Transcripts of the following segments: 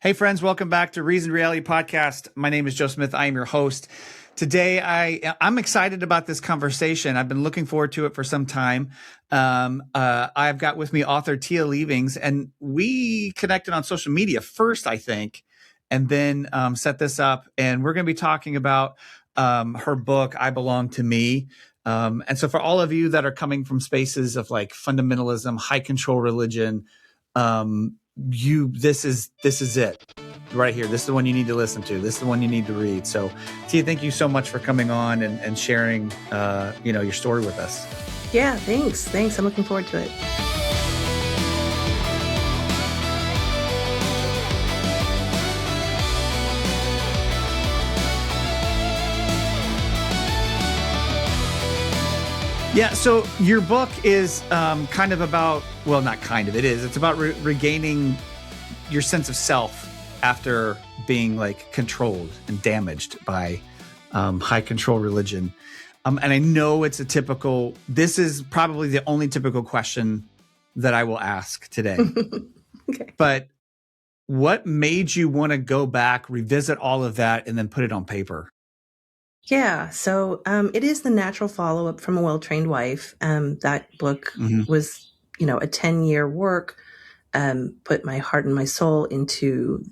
Hey friends, welcome back to Reason Reality Podcast. My name is Joe Smith. I am your host. Today, I'm excited about this conversation. I've been looking forward to it for some time. I've got with me author Tia Lievings, and we connected on social media first, I think, and then set this up. And we're going to be talking about her book, I Belong to Me. And so for all of you that are coming from spaces of like fundamentalism, high control religion, this is it right here. This is the one you need to listen to. This is the one you need to read. So Tia, thank you so much for coming on and sharing your story with us. Yeah, thanks. I'm looking forward to it. Yeah, so your book is kind of about, well, not kind of, it is. It's about regaining your sense of self after being like controlled and damaged by high control religion. And I know this is probably the only typical question that I will ask today. Okay. But what made you want to go back, revisit all of that, and then put it on paper? Yeah, so it is the natural follow-up from A Well-Trained Wife. That book was, a 10-year work, put my heart and my soul into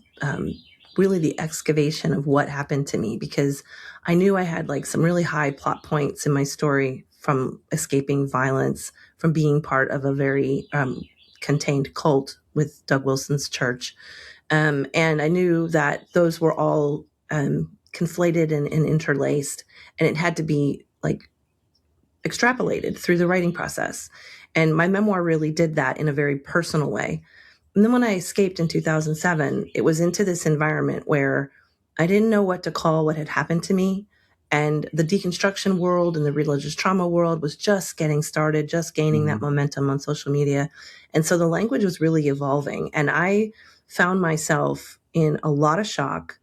really the excavation of what happened to me, because I knew I had like some really high plot points in my story from escaping violence, from being part of a very contained cult with Doug Wilson's church. And I knew that those were all conflated and interlaced, and it had to be like extrapolated through the writing process. And my memoir really did that in a very personal way. And then when I escaped in 2007, it was into this environment where I didn't know what to call what had happened to me. And the deconstruction world and the religious trauma world was just getting started, just gaining that momentum on social media. And so the language was really evolving. And I found myself in a lot of shock,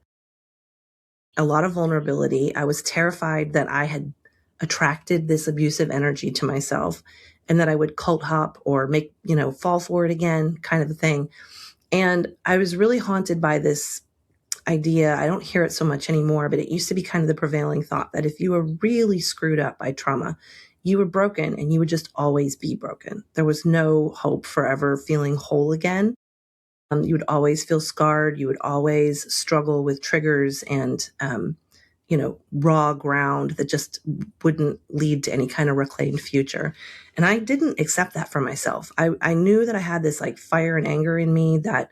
a lot of vulnerability. I was terrified that I had attracted this abusive energy to myself and that I would cult hop or fall for it again, kind of a thing. And I was really haunted by this idea. I don't hear it so much anymore, but it used to be kind of the prevailing thought that if you were really screwed up by trauma, you were broken and you would just always be broken. There was no hope for ever feeling whole again. You would always feel scarred. You would always struggle with triggers and, raw ground that just wouldn't lead to any kind of reclaimed future. And I didn't accept that for myself. I knew that I had this like fire and anger in me, that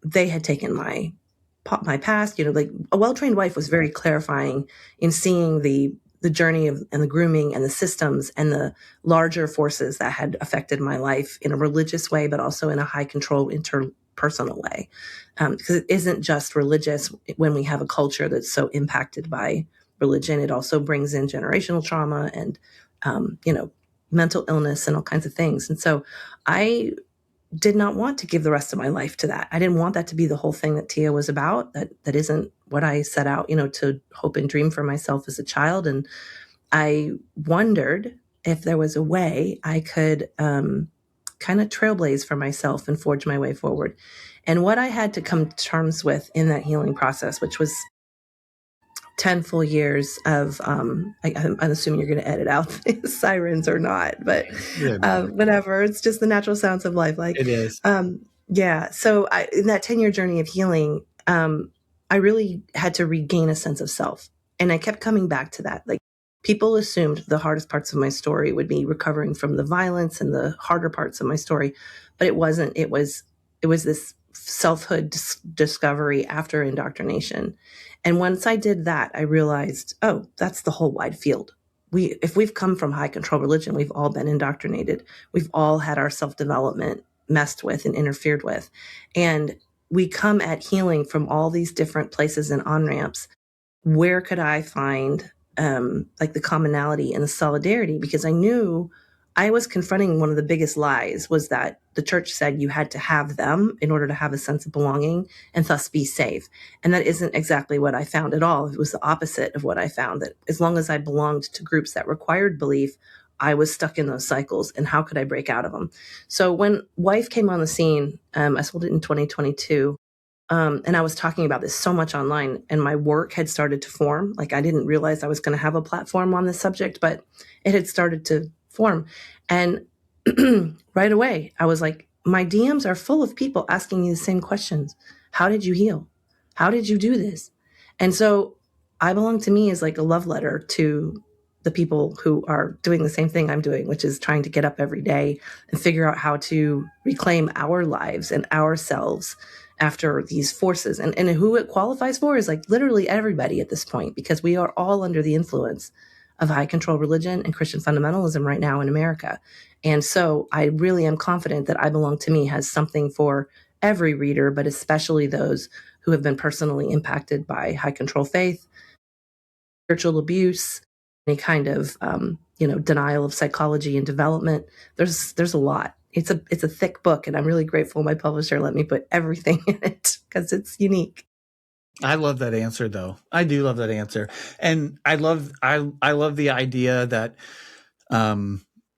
they had taken my past. Like A Well-Trained Wife was very clarifying in seeing the journey and the grooming and the systems and the larger forces that had affected my life in a religious way, but also in a high control interpersonal way. Because it isn't just religious when we have a culture that's so impacted by religion. It also brings in generational trauma and, mental illness and all kinds of things. And so I did not want to give the rest of my life to that. I didn't want that to be the whole thing that Tia was about. That isn't what I set out, to hope and dream for myself as a child. And I wondered if there was a way I could kind of trailblaze for myself and forge my way forward. And what I had to come to terms with in that healing process, which was 10 full years of, I'm assuming you're going to edit out the sirens or not, but whatever. It's just the natural sounds of life. Like it is. Yeah. So in that 10-year journey of healing, I really had to regain a sense of self. And I kept coming back to that. Like, people assumed the hardest parts of my story would be recovering from the violence and the harder parts of my story, but it wasn't. It was this selfhood discovery after indoctrination. And once I did that, I realized, oh, that's the whole wide field. If we've come from high control religion, we've all been indoctrinated. We've all had our self-development messed with and interfered with. And we come at healing from all these different places and on-ramps. Where could I find like the commonality and the solidarity? Because I knew I was confronting one of the biggest lies, was that the church said you had to have them in order to have a sense of belonging and thus be safe. And that isn't exactly what I found at all. It was the opposite of what I found, that as long as I belonged to groups that required belief, I was stuck in those cycles. And how could I break out of them? So when Wife came on the scene, I sold it in 2022. And I was talking about this so much online, and my work had started to form. Like, I didn't realize I was going to have a platform on this subject, but it had started to form. And right away, I was like, my DMs are full of people asking me the same questions. How did you heal? How did you do this? And so I Belong to Me is like a love letter to the people who are doing the same thing I'm doing, which is trying to get up every day and figure out how to reclaim our lives and ourselves after these forces. And who it qualifies for is like literally everybody at this point, because we are all under the influence of high control religion and Christian fundamentalism right now in America. And so I really am confident that I Belong to Me has something for every reader, but especially those who have been personally impacted by high control faith, spiritual abuse, any kind of denial of psychology and development. There's a lot. It's a thick book, and I'm really grateful my publisher let me put everything in it because it's unique. I love that answer, though. I do love that answer, and I love the idea that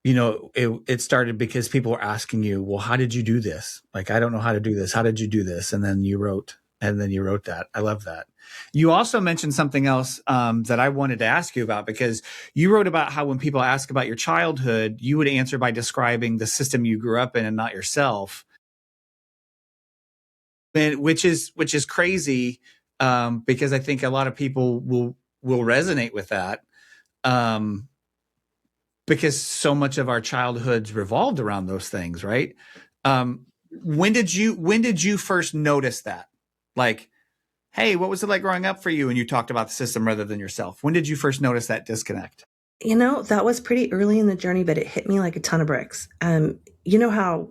it started because people were asking you, well, how did you do this? Like, I don't know how to do this. How did you do this? And then you wrote that. I love that. You also mentioned something else that I wanted to ask you about, because you wrote about how when people ask about your childhood, you would answer by describing the system you grew up in and not yourself. And which is crazy, because I think a lot of people will resonate with that. Because so much of our childhoods revolved around those things, right? When did you first notice that? Like, hey, what was it like growing up for you? And you talked about the system rather than yourself. When did you first notice that disconnect? That was pretty early in the journey, but it hit me like a ton of bricks. You know how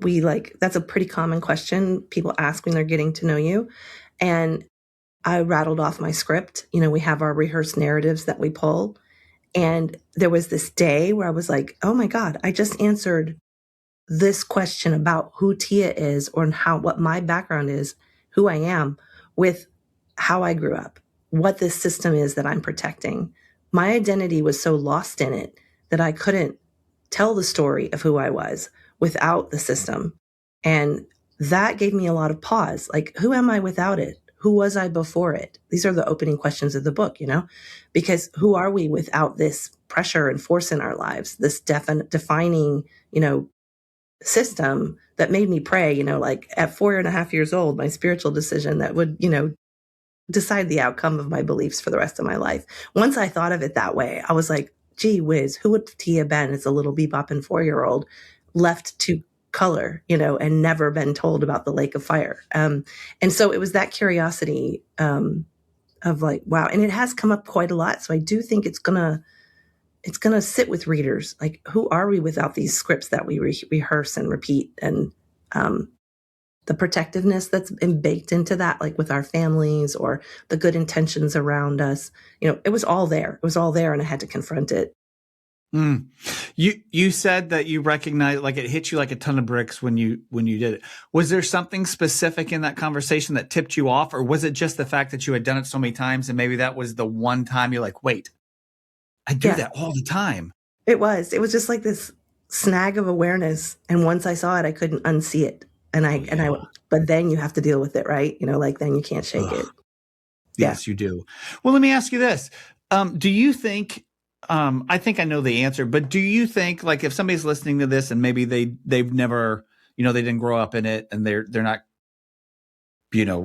that's a pretty common question people ask when they're getting to know you. And I rattled off my script. We have our rehearsed narratives that we pull. And there was this day where I was like, oh my God, I just answered this question about who Tia is, or what my background is, who I am, with how I grew up, what this system is that I'm protecting. My identity was so lost in it that I couldn't tell the story of who I was without the system. And that gave me a lot of pause. Like, who am I without it? Who was I before it? These are the opening questions of the book, because who are we without this pressure and force in our lives, this defining, system that made me pray, like at 4.5 years old, my spiritual decision that would, decide the outcome of my beliefs for the rest of my life. Once I thought of it that way, I was like, gee whiz, who would Tia been as a little bebopping 4-year-old left to color, and never been told about the lake of fire. And so it was that curiosity of like, wow. And it has come up quite a lot. So I do think it's gonna sit with readers. Like, who are we without these scripts that we rehearse and repeat? And the protectiveness that's baked into that, like with our families or the good intentions around us, it was all there. It was all there, and I had to confront it. You said that you recognized, like, it hit you like a ton of bricks when you did it. Was there something specific in that conversation that tipped you off, or was it just the fact that you had done it so many times and maybe that was the one time you're like, wait, I do that all the time? It was just like this snag of awareness, and once I saw it, I couldn't unsee it. But then you have to deal with it, right? Like, then you can't shake it. Yes, you do. Well, let me ask you this. Do you think, I think I know the answer, but do you think, like, if somebody's listening to this and maybe they've never, they didn't grow up in it and they're not,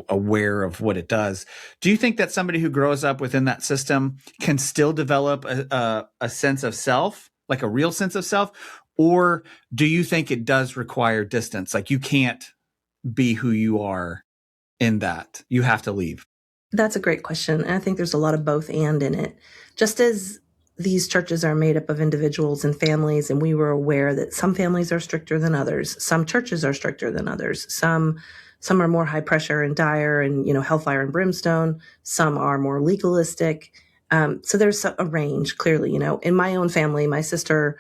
aware of what it does, do you think that somebody who grows up within that system can still develop a sense of self, like a real sense of self? Or do you think it does require distance? Like, you can't be who you are in that. You have to leave. That's a great question. And I think there's a lot of both and in it. Just as these churches are made up of individuals and families, and we were aware that some families are stricter than others, some churches are stricter than others, some are more high pressure and dire and, hellfire and brimstone, some are more legalistic. So there's a range, clearly. In my own family, my sister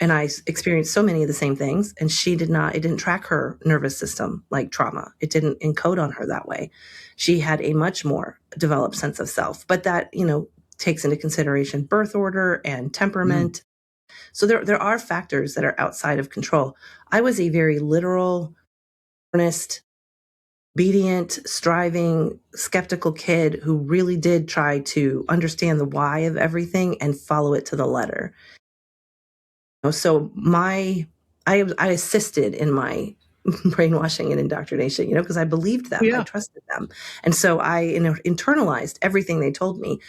and I experienced so many of the same things, and it didn't track her nervous system like trauma. It didn't encode on her that way. She had a much more developed sense of self, but that, takes into consideration birth order and temperament. So there are factors that are outside of control. I was a very literal, earnest obedient, striving, skeptical kid who really did try to understand the why of everything and follow it to the letter. So I assisted in my brainwashing and indoctrination, because I believed them, I Yeah. trusted them. And so I internalized everything they told me.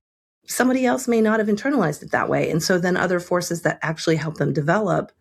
Somebody else may not have internalized it that way. And so then other forces that actually help them develop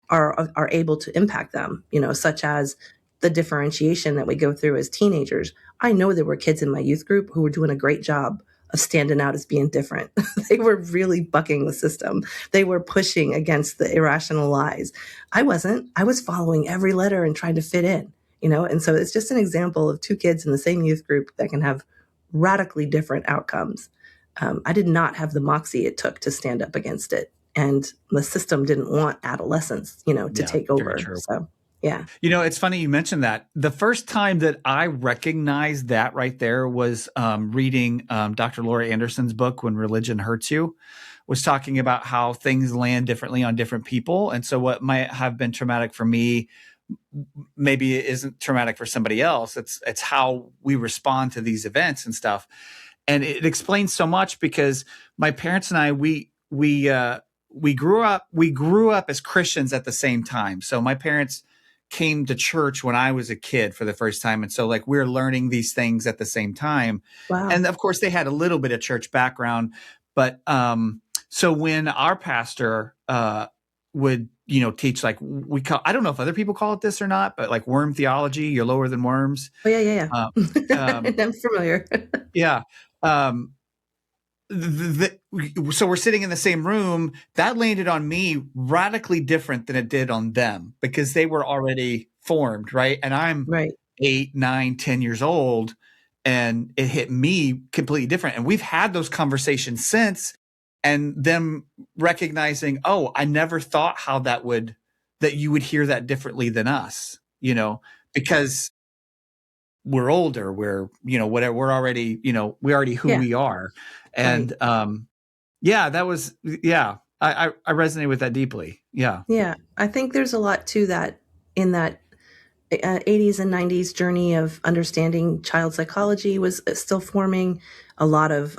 are able to impact them, such as the differentiation that we go through as teenagers. I know there were kids in my youth group who were doing a great job of standing out as being different. They were really bucking the system. They were pushing against the irrational lies. I wasn't. I was following every letter and trying to fit in, and so it's just an example of two kids in the same youth group that can have radically different outcomes. I did not have the moxie it took to stand up against it. And the system didn't want adolescents, to Yeah, take very over. true. So, yeah. It's funny you mentioned that. The first time that I recognized that right there was reading Dr. Laura Anderson's book, When Religion Hurts You, was talking about how things land differently on different people. And so what might have been traumatic for me, maybe it isn't traumatic for somebody else. It's how we respond to these events and stuff. And it explains so much because my parents and I, we grew up as Christians at the same time. So my parents came to church when I was a kid for the first time. And so like we're learning these things at the same time. Wow. And of course they had a little bit of church background, but so when our pastor would, teach, like I don't know if other people call it this or not, but like worm theology, you're lower than worms. Oh, yeah. Um, I'm familiar. yeah. Um, so we're sitting in the same room. That landed on me radically different than it did on them because they were already formed, right? And I'm Right. 8, 9, 10 years old, and it hit me completely different. And we've had those conversations since, and them recognizing, oh, I never thought that you would hear that differently than us, because we're older, whatever, we're already, we already who Yeah. we are. And Right. that was, I resonate with that deeply. Yeah. Yeah. I think there's a lot to that in that 80s and 90s journey of understanding child psychology was still forming. A lot of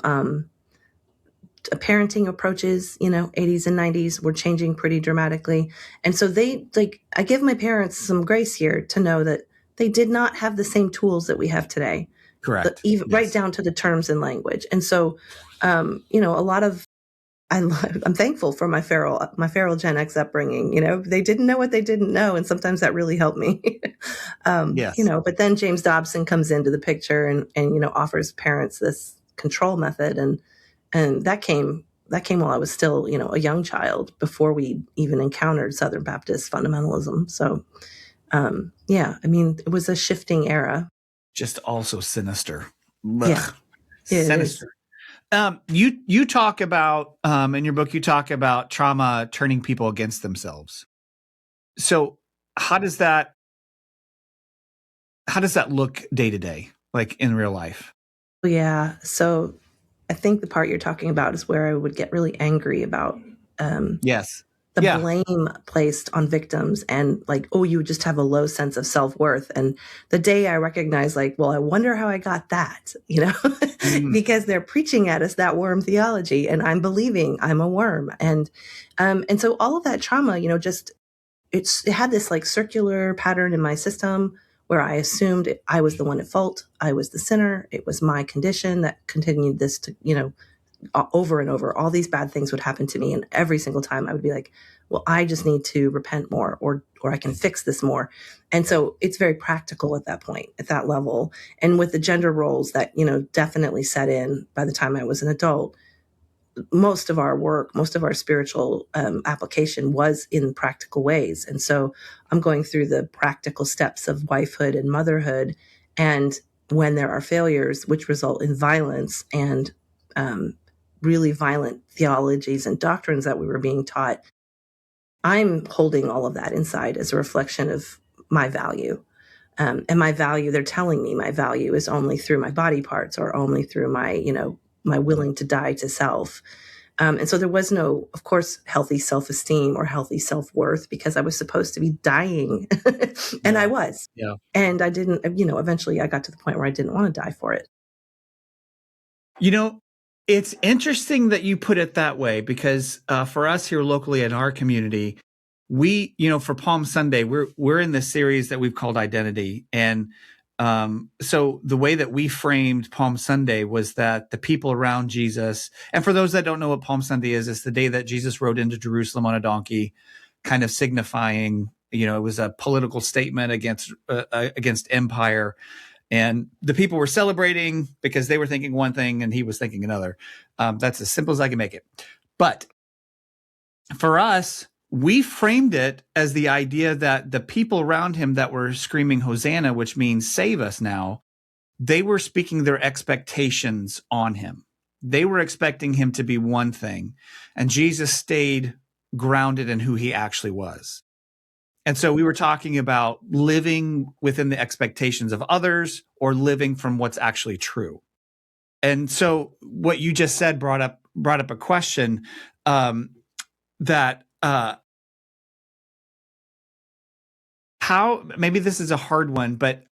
parenting approaches, 80s and 90s were changing pretty dramatically. And so I give my parents some grace here to know that they did not have the same tools that we have today, Correct. even right Yes. down to the terms and language. And so, a lot of, I'm thankful for my feral Gen X upbringing. They didn't know what they didn't know. And sometimes that really helped me. Yes. But then James Dobson comes into the picture and offers parents this control method. And that came while I was still, a young child before we even encountered Southern Baptist fundamentalism. So, it was a shifting era. Just also sinister. Yeah, it is. Sinister. You talk about, in your book, you talk about trauma turning people against themselves. So how does that look day to day, like in real life? Yeah. So I think the part you're talking about is where I would get really angry about Yes. the Yeah. blame placed on victims and like, oh, you just have a low sense of self-worth. And the day I recognize like, well, I wonder how I got that, because they're preaching at us that worm theology and I'm believing I'm a worm. And so all of that trauma, it had this like circular pattern in my system where I assumed I was the one at fault. I was the sinner. It was my condition that continued this to, over and over. All these bad things would happen to me. And every single time I would be like, well, I just need to repent more or I can fix this more. And so it's very practical at that point, at that level. And with the gender roles that, definitely set in by the time I was an adult, most of our work, most of our spiritual application was in practical ways. And so I'm going through the practical steps of wifehood and motherhood. And when there are failures, which result in violence and really violent theologies and doctrines that we were being taught, I'm holding all of that inside as a reflection of my value. And my value, they're telling me my value is only through my body parts or only through my, my willing to die to self. And so there was no, of course, healthy self-esteem or healthy self-worth because I was supposed to be dying. And I was. Yeah. And I didn't, eventually I got to the point where I didn't want to die for it. You know, it's interesting that you put it that way because for us here locally in our community, we, for Palm Sunday, we're in this series that we've called Identity. And so the way that we framed Palm Sunday was that the people around Jesus, and for those that don't know what Palm Sunday is, it's the day that Jesus rode into Jerusalem on a donkey, kind of signifying, it was a political statement against empire. And the people were celebrating because they were thinking one thing and he was thinking another. That's as simple as I can make it. But for us, we framed it as the idea that the people around him that were screaming Hosanna, which means save us now, they were speaking their expectations on him. They were expecting him to be one thing, and Jesus stayed grounded in who he actually was. And so we were talking about living within the expectations of others or living from what's actually true. And so what you just said brought up a question that how, maybe this is a hard one, but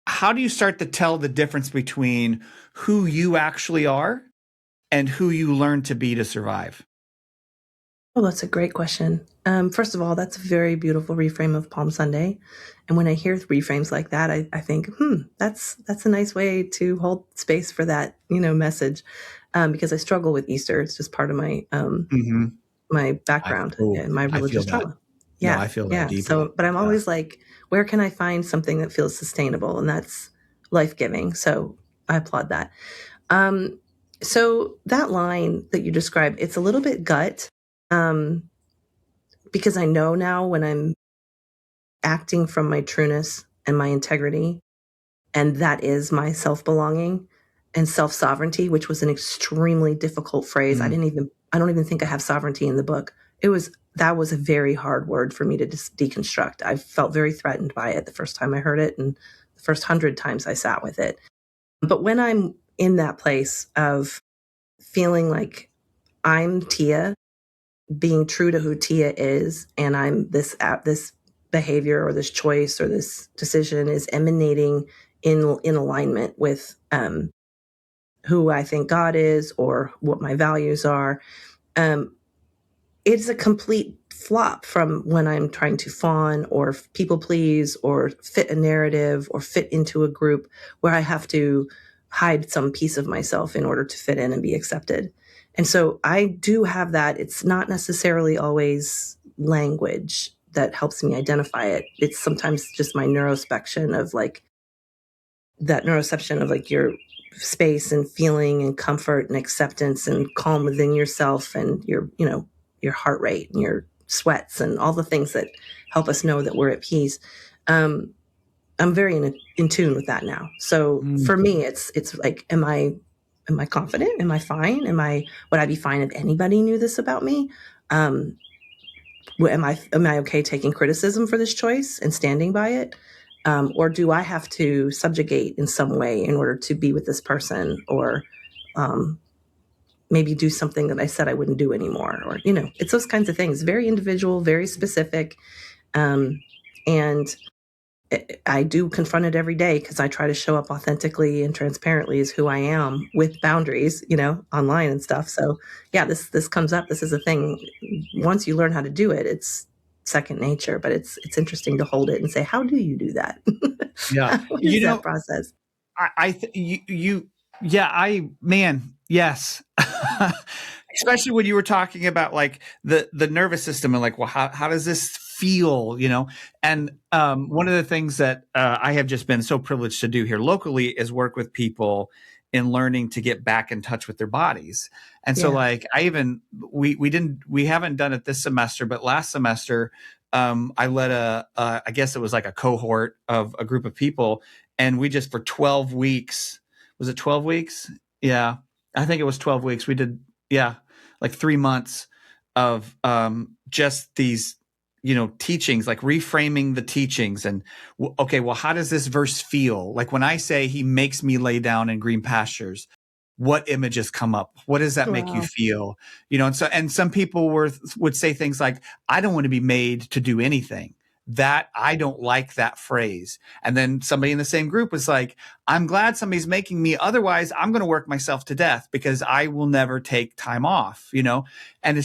how do you start to tell the difference between who you actually are and who you learn to be to survive? Oh, that's a great question. First of all, that's a very beautiful reframe of Palm Sunday. And when I hear reframes like that, I think, that's a nice way to hold space for that, message. Because I struggle with Easter. It's just part of my my background and my I feel religious that. trauma. No, Yeah. I feel that Yeah. deeply. So, but I'm always like, where can I find something that feels sustainable? And that's life-giving. So I applaud that. So that line that you described, it's a little bit gut. Because I know now when I'm acting from my trueness and my integrity, and that is my self-belonging and self-sovereignty, which was an extremely difficult phrase. I don't even think I have sovereignty in the book. That was a very hard word for me to deconstruct. I felt very threatened by it the first time I heard it and the first 100 times I sat with it. But when I'm in that place of feeling like I'm Tia, being true to who Tia is, and I'm this behavior or this choice or this decision is emanating in alignment with who I think God is or what my values are. It's a complete flop from when I'm trying to fawn or people please or fit a narrative or fit into a group where I have to hide some piece of myself in order to fit in and be accepted. And so I do have that. It's not necessarily always language that helps me identify it. It's sometimes just my neuroception of like your space and feeling and comfort and acceptance and calm within yourself and your heart rate and your sweats and all the things that help us know that we're at peace. I'm very in tune with that now. So for me, it's like, am I confident? Am I fine? Would I be fine if anybody knew this about me? Am I okay taking criticism for this choice and standing by it? Or do I have to subjugate in some way in order to be with this person or maybe do something that I said I wouldn't do anymore? Or, it's those kinds of things, very individual, very specific. And I do confront it every day because I try to show up authentically and transparently as who I am with boundaries, online and stuff. So yeah, this comes up. This is a thing. Once you learn how to do it, it's second nature, but it's interesting to hold it and say, how do you do that? Yeah. What is that process? Yes. Especially when you were talking about like the nervous system and like, well, how does this feel, And one of the things that I have just been so privileged to do here locally is work with people in learning to get back in touch with their bodies. And so like we haven't done it this semester, but last semester I led I guess it was like a cohort of a group of people, and we just for 12 weeks, was it 12 weeks? Yeah, I think it was 12 weeks. We did, like 3 months of just these, teachings, like reframing the teachings. And okay, well, how does this verse feel? Like when I say he makes me lay down in green pastures, what images come up? What does that make you Wow. feel? And some people would say things like, I don't want to be made to do anything. That I don't like that phrase. And then somebody in the same group was like, I'm glad somebody's making me. Otherwise, I'm going to work myself to death because I will never take time off, And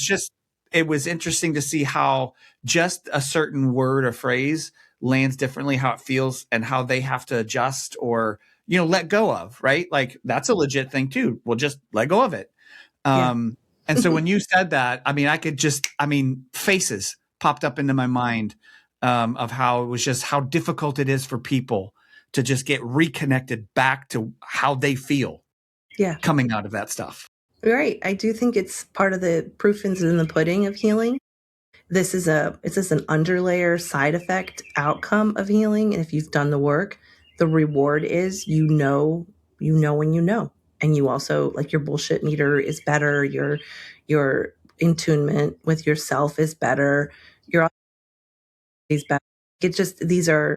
it was interesting to see how just a certain word or phrase lands differently, how it feels and how they have to adjust or, let go of, right? Like that's a legit thing too. We'll just let go of it. Yeah. And so when you said that, faces popped up into my mind of how it was just how difficult it is for people to just get reconnected back to how they feel Yeah. coming out of that stuff. Right. I do think it's part of the proof is in the pudding of healing. It's just an underlayer side effect outcome of healing. And if you've done the work, the reward is, when you know. And you also, like, your bullshit meter is better. Your intunement with yourself is better. Your is better. These are.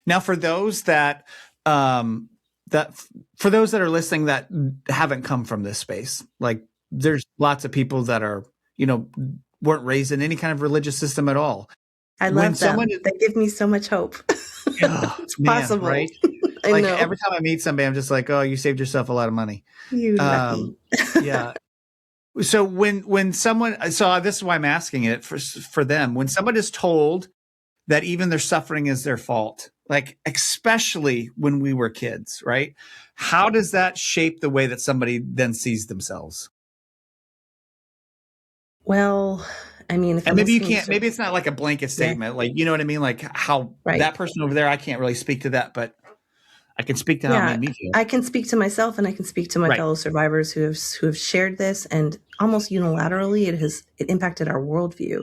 Now, for those that are listening that haven't come from this space, like there's lots of people that are, weren't raised in any kind of religious system at all. I love them. They give me so much hope. It's possible. Right? I know. Every time I meet somebody, I'm just like, oh, you saved yourself a lot of money. You lucky. Yeah. So when someone, so this is why I'm asking it for them, when someone is told that even their suffering is their fault, like especially when we were kids, right? How does that shape the way that somebody then sees themselves? Well, I mean, if and maybe you can't, maybe it's not like a blanket statement, like, you know what I mean? Like how that person over there, I can't really speak to that, but I can speak to how it made me feel. I can speak to myself and I can speak to my fellow survivors who have shared this, and almost unilaterally it impacted our worldview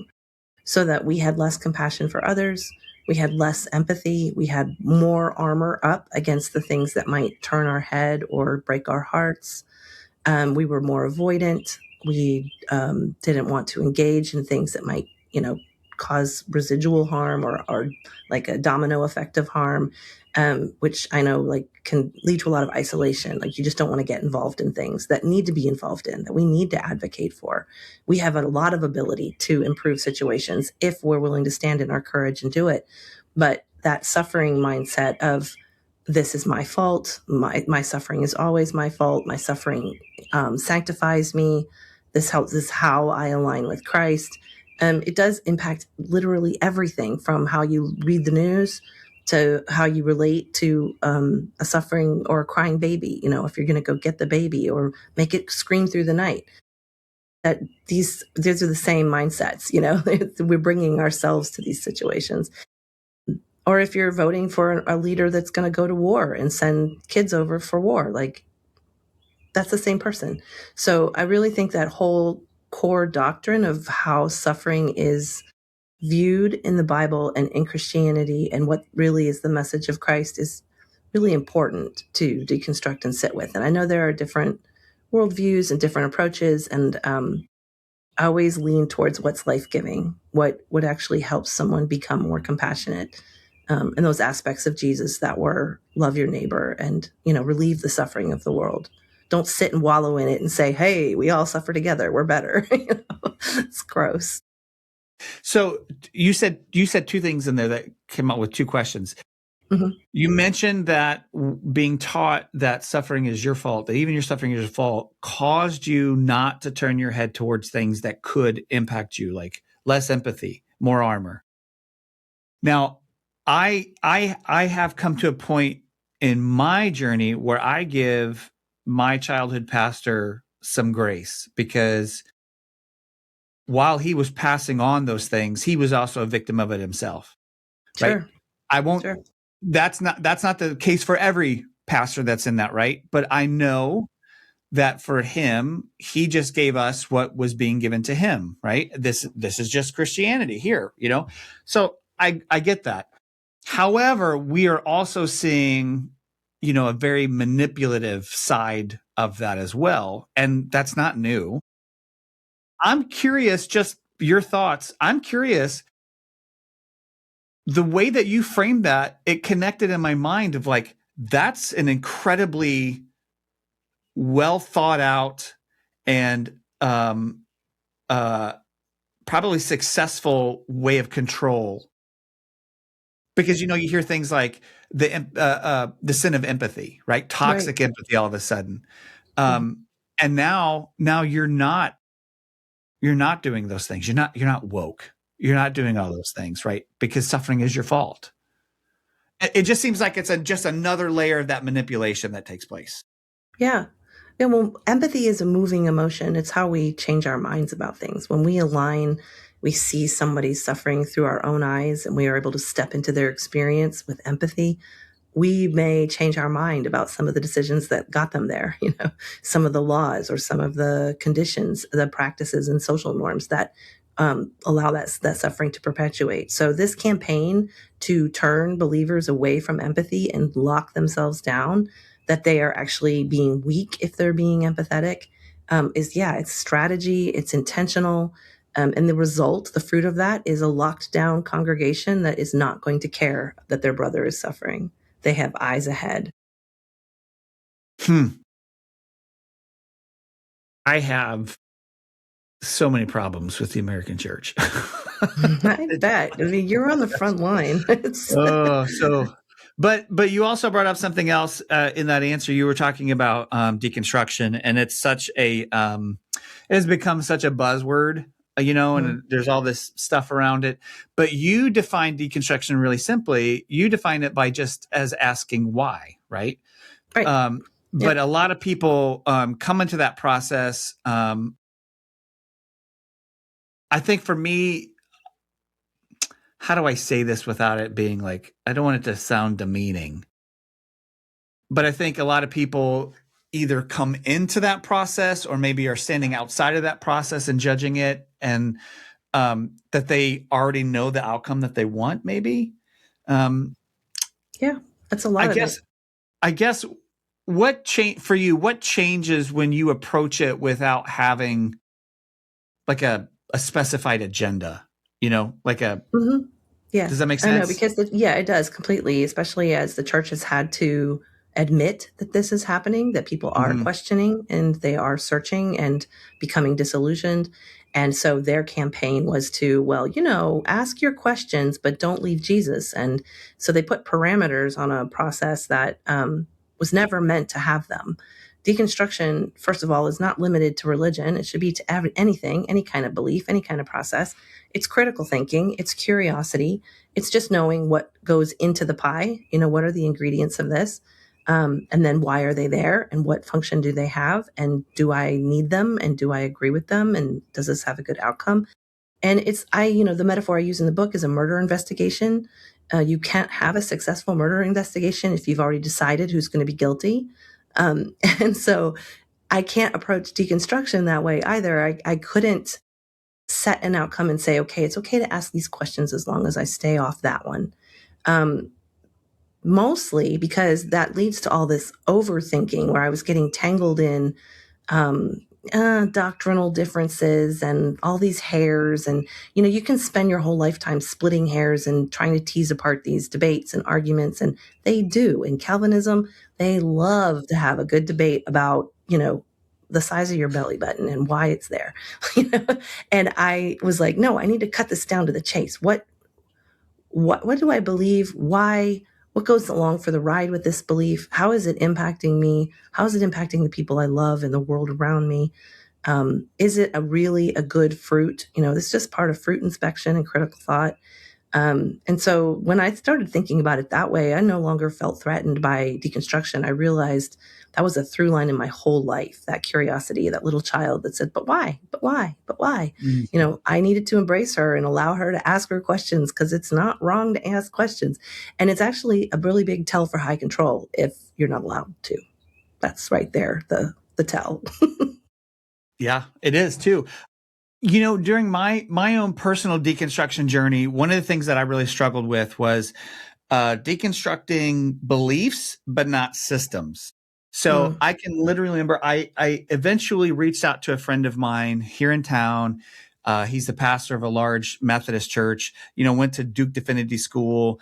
so that we had less compassion for others. We had less empathy. We had more armor up against the things that might turn our head or break our hearts. We were more avoidant. We didn't want to engage in things that might, cause residual harm or like a domino effect of harm, which I know like can lead to a lot of isolation. Like you just don't want to get involved in things that need to be involved in, that we need to advocate for. We have a lot of ability to improve situations if we're willing to stand in our courage and do it. But that suffering mindset of, this is my fault. My suffering is always my fault. My suffering sanctifies me. This is how I align with Christ. It does impact literally everything from how you read the news to how you relate to a suffering or a crying baby. If you're going to go get the baby or make it scream through the night. That these are the same mindsets. We're bringing ourselves to these situations. Or if you're voting for a leader that's going to go to war and send kids over for war, like that's the same person. So I really think that whole core doctrine of how suffering is viewed in the Bible and in Christianity and what really is the message of Christ is really important to deconstruct and sit with. And I know there are different worldviews and different approaches, and I always lean towards what's life-giving, what would actually help someone become more compassionate. And those aspects of Jesus that were love your neighbor and, relieve the suffering of the world. Don't sit and wallow in it and say, hey, we all suffer together. We're better. It's gross. So you said two things in there that came out with two questions. Mm-hmm. You mentioned that being taught that suffering is your fault, that even your suffering is your fault, caused you not to turn your head towards things that could impact you, like less empathy, more armor. Now, I have come to a point in my journey where I give my childhood pastor some grace, because while he was passing on those things, he was also a victim of it himself. Right? Sure. I won't. Sure. That's not the case for every pastor that's in that, right? But I know that for him, he just gave us what was being given to him, right? This is just Christianity here, So I get that. However, we are also seeing, a very manipulative side of that as well. And that's not new. I'm curious, just your thoughts. I'm curious, the way that you framed that, it connected in my mind of like, that's an incredibly well thought out and probably successful way of control. Because, you hear things like the sin of empathy, right? Toxic empathy all of a sudden. And now you're not doing those things. You're not woke. You're not doing all those things, right? Because suffering is your fault. It just seems like it's just another layer of that manipulation that takes place. Yeah. Yeah, well, empathy is a moving emotion. It's how we change our minds about things. When we align, we see somebody suffering through our own eyes, and we are able to step into their experience with empathy. We may change our mind about some of the decisions that got them there, some of the laws or some of the conditions, the practices and social norms that allow that suffering to perpetuate. So this campaign to turn believers away from empathy and lock themselves down, that they are actually being weak if they're being empathetic, it's strategy, it's intentional. And the result, the fruit of that, is a locked down congregation that is not going to care that their brother is suffering. They have eyes ahead. I have so many problems with the American church. I bet. I mean, you're on the front line. But you also brought up something else in that answer. You were talking about deconstruction, and it's such a it has become such a buzzword, and there's all this stuff around it. But you define deconstruction really simply. You define it by just as asking why, right? Right. But a lot of people come into that process. I think for me, how do I say this without it being like, I don't want it to sound demeaning, but I think a lot of people either come into that process or maybe are standing outside of that process and judging it, and that they already know the outcome that they want, maybe. That's a lot of it. I guess what changes when you approach it without having like a specified agenda, like a, Yeah. does that make sense? I know, because it does completely, especially as the church has had to admit that this is happening, that people are questioning and they are searching and becoming disillusioned. And so their campaign was to, ask your questions, but don't leave Jesus. And so they put parameters on a process that was never meant to have them. Deconstruction, first of all, is not limited to religion. It should be to anything, any kind of belief, any kind of process. It's critical thinking. It's curiosity. It's just knowing what goes into the pie. What are the ingredients of this? And then why are they there? And what function do they have? And do I need them? And do I agree with them? And does this have a good outcome? And the metaphor I use in the book is a murder investigation. You can't have a successful murder investigation if you've already decided who's going to be guilty. And so I can't approach deconstruction that way either. I couldn't set an outcome and say, okay, it's okay to ask these questions as long as I stay off that one. Mostly because that leads to all this overthinking where I was getting tangled in doctrinal differences and all these hairs. And, you can spend your whole lifetime splitting hairs and trying to tease apart these debates and arguments. And they do. In Calvinism, they love to have a good debate about, the size of your belly button and why it's there. And I was like, no, I need to cut this down to the chase. What do I believe? Why? What goes along for the ride with this belief? How is it impacting me? How is it impacting the people I love and the world around me? Is it really a good fruit? This is just part of fruit inspection and critical thought. And so when I started thinking about it that way, I no longer felt threatened by deconstruction. I realized that was a through line in my whole life, that curiosity, that little child that said, but why? But why? But why? I needed to embrace her and allow her to ask her questions, because it's not wrong to ask questions. And it's actually a really big tell for high control if you're not allowed to. That's right there, the tell. Yeah, it is too. During my own personal deconstruction journey, one of the things that I really struggled with was deconstructing beliefs, but not systems. So I can literally remember I eventually reached out to a friend of mine here in town. He's the pastor of a large Methodist church, went to Duke Divinity School,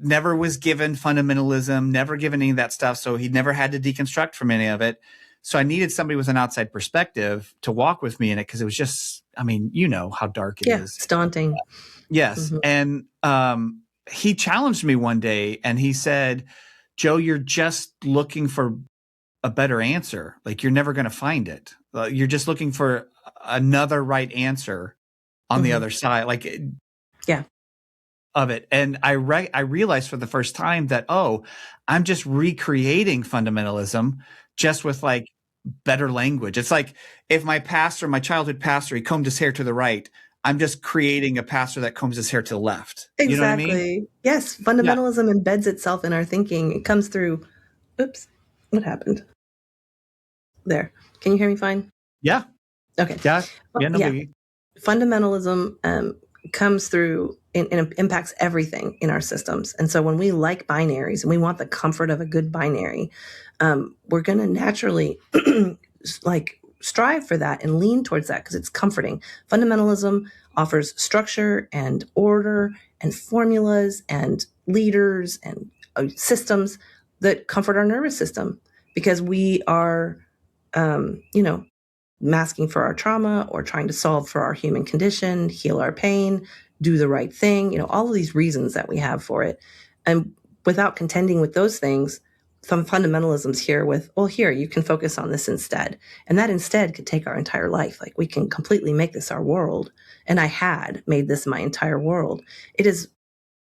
never was given fundamentalism, never given any of that stuff. So he never had to deconstruct from any of it. So I needed somebody with an outside perspective to walk with me in it, because it was just, how dark it is. It's daunting. Yes. And he challenged me one day and he said, Joe, you're just looking for a better answer. Like, you're never going to find it. You're just looking for another right answer on the other side. Of it. And I realized for the first time that, I'm just recreating fundamentalism just with like better language. It's like if my childhood pastor, he combed his hair to the right, I'm just creating a pastor that combs his hair to the left. Exactly. You know what I mean? Yes. Fundamentalism embeds itself in our thinking. It comes through. Oops. What happened? There. Can you hear me fine? Yeah. Okay. Yeah. Yeah. No biggie. Fundamentalism comes through and impacts everything in our systems. And so when we like binaries and we want the comfort of a good binary, we're going to naturally strive for that and lean towards that because it's comforting. Fundamentalism offers structure and order and formulas and leaders and systems that comfort our nervous system because we are, masking for our trauma or trying to solve for our human condition, heal our pain, do the right thing, all of these reasons that we have for it. And without contending with those things, some fundamentalism's here with, here, you can focus on this instead. And that instead could take our entire life. Like, we can completely make this our world. And I had made this my entire world. It is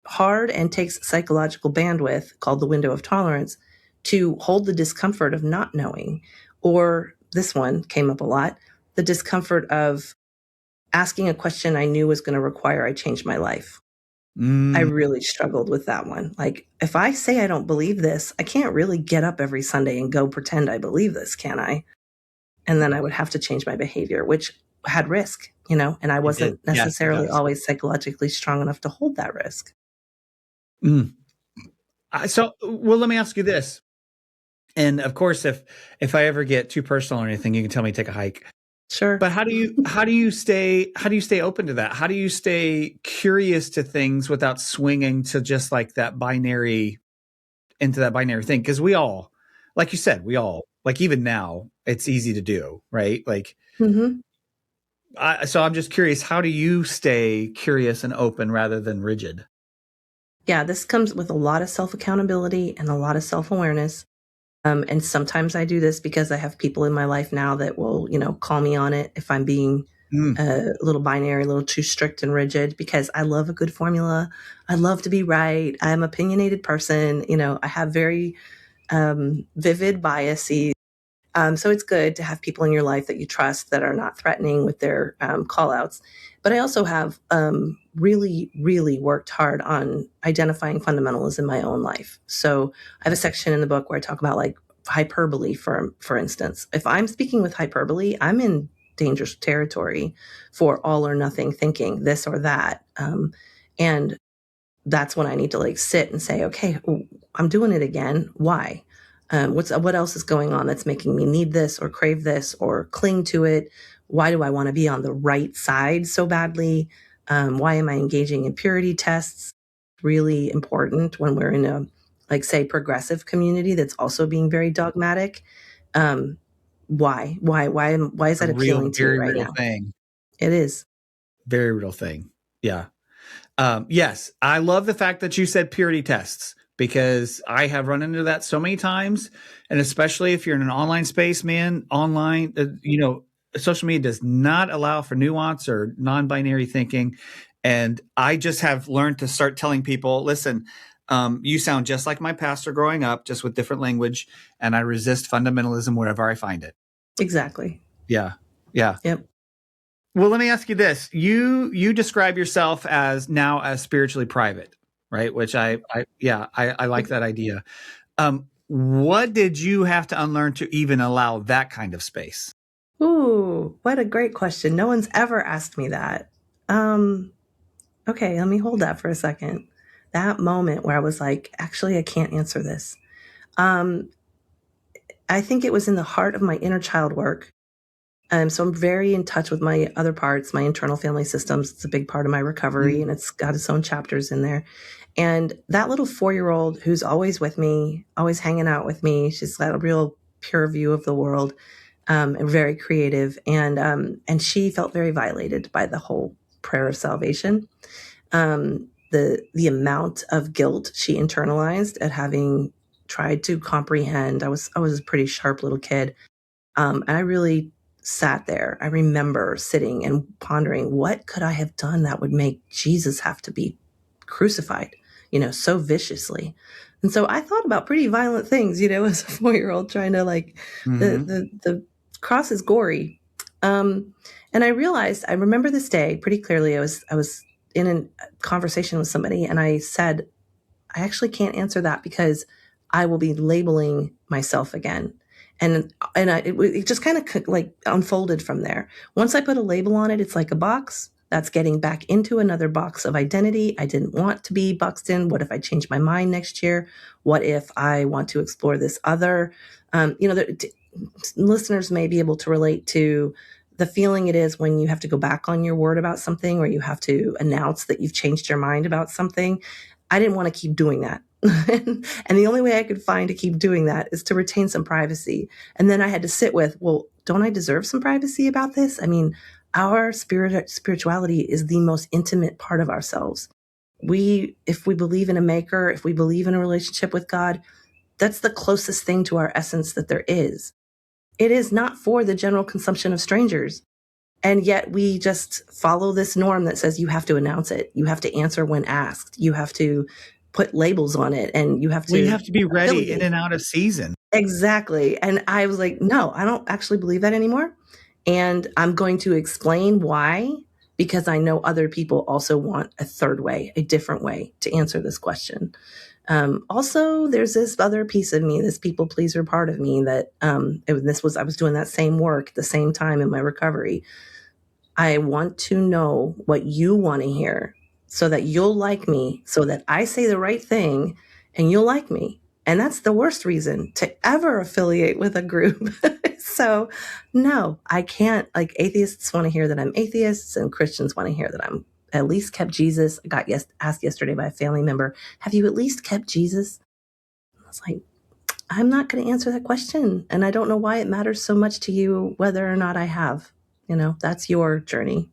hard and takes psychological bandwidth called the window of tolerance to hold the discomfort of not knowing, or this one came up a lot, the discomfort of asking a question I knew was going to require I change my life. I really struggled with that one. Like, if I say I don't believe this, I can't really get up every Sunday and go pretend I believe this, can I? And then I would have to change my behavior, which had risk, and I wasn't necessarily always psychologically strong enough to hold that risk. So, let me ask you this. And of course, if I ever get too personal or anything, you can tell me to take a hike. Sure. But how do you stay open to that? How do you stay curious to things without swinging to just like that binary thing? Because we all, like you said, like, even now, it's easy to do, right? Like, so I'm just curious, how do you stay curious and open rather than rigid? Yeah, this comes with a lot of self-accountability and a lot of self-awareness. And sometimes I do this because I have people in my life now that will, call me on it if I'm being a little binary, a little too strict and rigid, because I love a good formula. I love to be right. I'm an opinionated person. I have very vivid biases. So it's good to have people in your life that you trust that are not threatening with their call outs. But I also have really, really worked hard on identifying fundamentals in my own life. So I have a section in the book where I talk about like hyperbole, for instance. If I'm speaking with hyperbole, I'm in dangerous territory for all or nothing thinking, this or that. And that's when I need to like sit and say, okay, I'm doing it again. Why? What else is going on that's making me need this or crave this or cling to it? Why do I want to be on the right side so badly? Why am I engaging in purity tests? Really important when we're in a, like, say, progressive community that's also being very dogmatic. Why is that appealing to you right now? Thing. It is. Very real thing. Yeah. Yes. I love the fact that you said purity tests, because I have run into that so many times. And especially if you're in an online space, man, social media does not allow for nuance or non-binary thinking. And I just have learned to start telling people, listen, you sound just like my pastor growing up, just with different language. And I resist fundamentalism wherever I find it. Exactly. Yeah. Yeah. Yep. Well, let me ask you this. You describe yourself as spiritually private, right? Which I like that idea. What did you have to unlearn to even allow that kind of space? Ooh, what a great question. No one's ever asked me that. Okay, let me hold that for a second. That moment where I was like, actually, I can't answer this. I think it was in the heart of my inner child work. So I'm very in touch with my other parts, my internal family systems. It's a big part of my recovery, and it's got its own chapters in there. And that little 4-year-old who's always with me, always hanging out with me, she's got a real pure view of the world, and very creative. And she felt very violated by the whole prayer of salvation. The amount of guilt she internalized at having tried to comprehend. I was a pretty sharp little kid, and I really sat there. I remember sitting and pondering, what could I have done that would make Jesus have to be crucified, so viciously? And so I thought about pretty violent things, as a 4-year-old, trying to the cross is gory. And I realized, I remember this day pretty clearly. I was in a conversation with somebody, and I said, I actually can't answer that because I will be labeling myself again. It just kind of like unfolded from there. Once I put a label on it, it's like a box that's getting back into another box of identity. I didn't want to be boxed in. What if I change my mind next year? What if I want to explore this other? Listeners may be able to relate to the feeling it is when you have to go back on your word about something, or you have to announce that you've changed your mind about something. I didn't want to keep doing that. And the only way I could find to keep doing that is to retain some privacy. And then I had to sit with, well, don't I deserve some privacy about this? I mean, our spirituality is the most intimate part of ourselves. If we believe in a maker, if we believe in a relationship with God, that's the closest thing to our essence that there is. It is not for the general consumption of strangers. And yet we just follow this norm that says you have to announce it. You have to answer when asked. You have to put labels on it, and you have to... Well, you have to be ready in and out of season. Exactly. And I was like, no, I don't actually believe that anymore. And I'm going to explain why, because I know other people also want a third way, a different way to answer this question. Also, there's this other piece of me, this people pleaser part of me that I was doing that same work at the same time in my recovery. I want to know what you want to hear so that you'll like me, so that I say the right thing and you'll like me. And that's the worst reason to ever affiliate with a group. So no, I can't. Like, atheists want to hear that I'm atheists, and Christians want to hear that I'm at least kept Jesus. I got asked yesterday by a family member, have you at least kept Jesus? I was like, I'm not going to answer that question. And I don't know why it matters so much to you whether or not I have. That's your journey.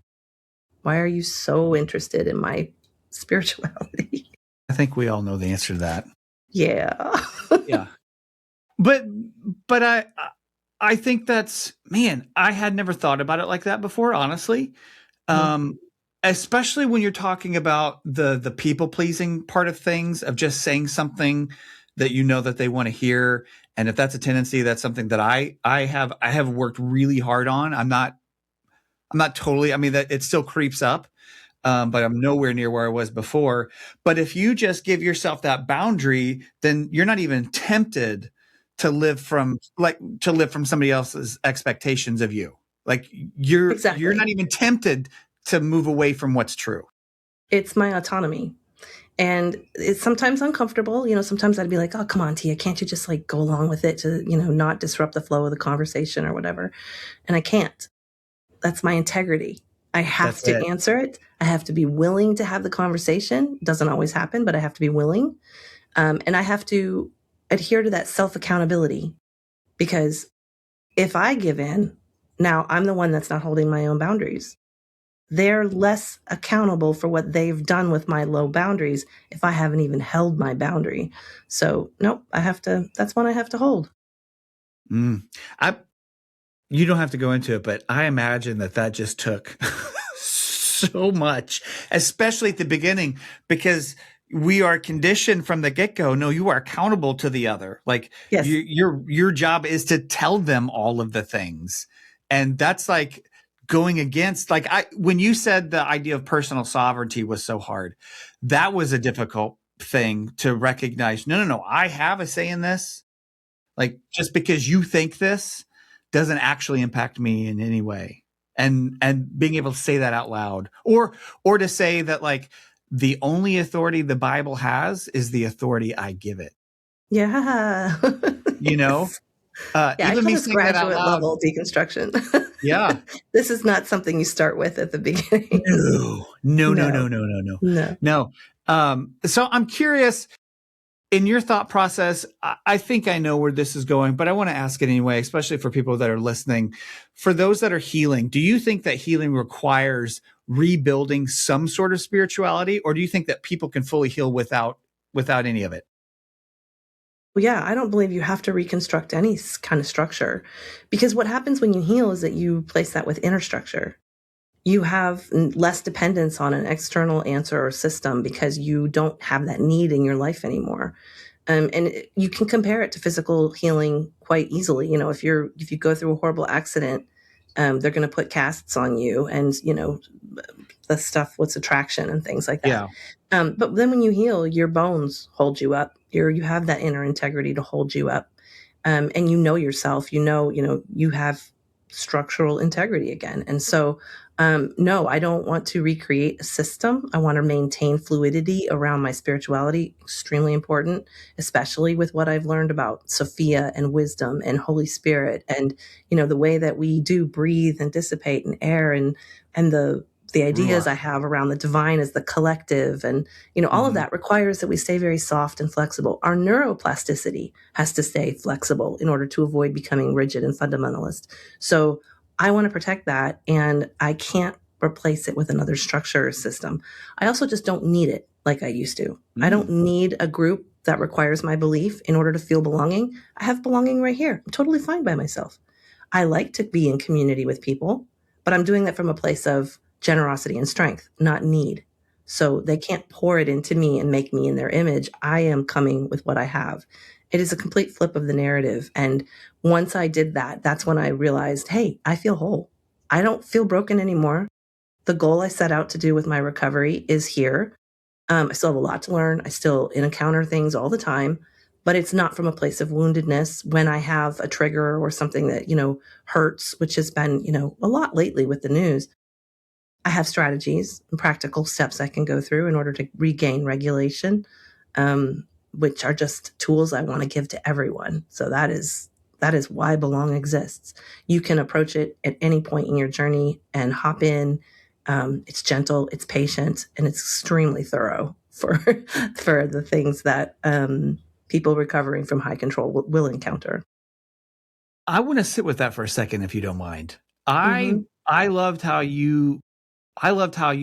Why are you so interested in my spirituality? I think we all know the answer to that. Yeah. Yeah. But I think that's, man, I had never thought about it like that before, honestly. Especially when you're talking about the people pleasing part of things, of just saying something that that they want to hear. And if that's a tendency, that's something that I have worked really hard on. I'm not totally, that it still creeps up. But I'm nowhere near where I was before. But if you just give yourself that boundary, then you're not even tempted to live from somebody else's expectations of you. Like you're not even tempted to move away from what's true. It's my autonomy. And it's sometimes uncomfortable. Sometimes I'd be like, oh, come on, Tia, can't you just go along with it to, not disrupt the flow of the conversation or whatever? And I can't. That's my integrity. I have to answer it. I have to be willing to have the conversation. It doesn't always happen, but I have to be willing. And I have to adhere to that self-accountability, because if I give in, now I'm the one that's not holding my own boundaries. They're less accountable for what they've done with my low boundaries if I haven't even held my boundary. So nope, that's one I have to hold. You don't have to go into it, but I imagine that just took so much, especially at the beginning, because we are conditioned from the get-go. No, you are accountable to the other. Like, yes. Your job is to tell them all of the things. And that's like going against, when you said the idea of personal sovereignty was so hard, that was a difficult thing to recognize. No, I have a say in this. Like, just because you think this doesn't actually impact me in any way. And being able to say that out loud, or to say that the only authority the Bible has is the authority I give it. Yeah. Yes. Yeah, I Even call me this saying that out graduate loud. level deconstruction. Yeah. This is not something you start with at the beginning. No, no, no, No, no, no, no, no, no. no. So I'm curious in your thought process. I think I know where this is going, but I want to ask it anyway, especially for people that are listening. For those that are healing, do you think that healing requires rebuilding some sort of spirituality, or do you think that people can fully heal without any of it? Well, yeah, I don't believe you have to reconstruct any kind of structure, because what happens when you heal is that you place that with inner structure. You have less dependence on an external answer or system because you don't have that need in your life anymore. You can compare it to physical healing quite easily. If you go through a horrible accident, they're going to put casts on you, and the stuff, what's attraction and things like that. Yeah. But then when you heal, your bones hold you up. You have that inner integrity to hold you up, and you know yourself. You have structural integrity again. And so, no, I don't want to recreate a system. I want to maintain fluidity around my spirituality. Extremely important, especially with what I've learned about Sophia and wisdom and Holy Spirit, and the way that we do breathe and dissipate and air, and the ideas I Ruach. have around the divine as the collective. And all of Mhm. that requires that we stay very soft and flexible. Our neuroplasticity has to stay flexible in order to avoid becoming rigid and fundamentalist. So I want to protect that, and I can't replace it with another structure or system. I also just don't need it like I used to. I don't Mm. need a group that requires my belief in order to feel belonging. I have belonging right here. I'm totally fine by myself. I like to be in community with people, but I'm doing that from a place of generosity and strength, not need. So they can't pour it into me and make me in their image. I am coming with what I have. It is a complete flip of the narrative. And once I did that, that's when I realized, hey, I feel whole. I don't feel broken anymore. The goal I set out to do with my recovery is here. I still have a lot to learn. I still encounter things all the time, but it's not from a place of woundedness. When I have a trigger or something that, hurts, which has been, a lot lately with the news, I have strategies and practical steps I can go through in order to regain regulation, which are just tools I want to give to everyone. So that is why Belong exists. You can approach it at any point in your journey and hop in. It's gentle, it's patient, and it's extremely thorough for for the things that people recovering from high control will encounter. I want to sit with that for a second, if you don't mind. I Hmm. I loved how you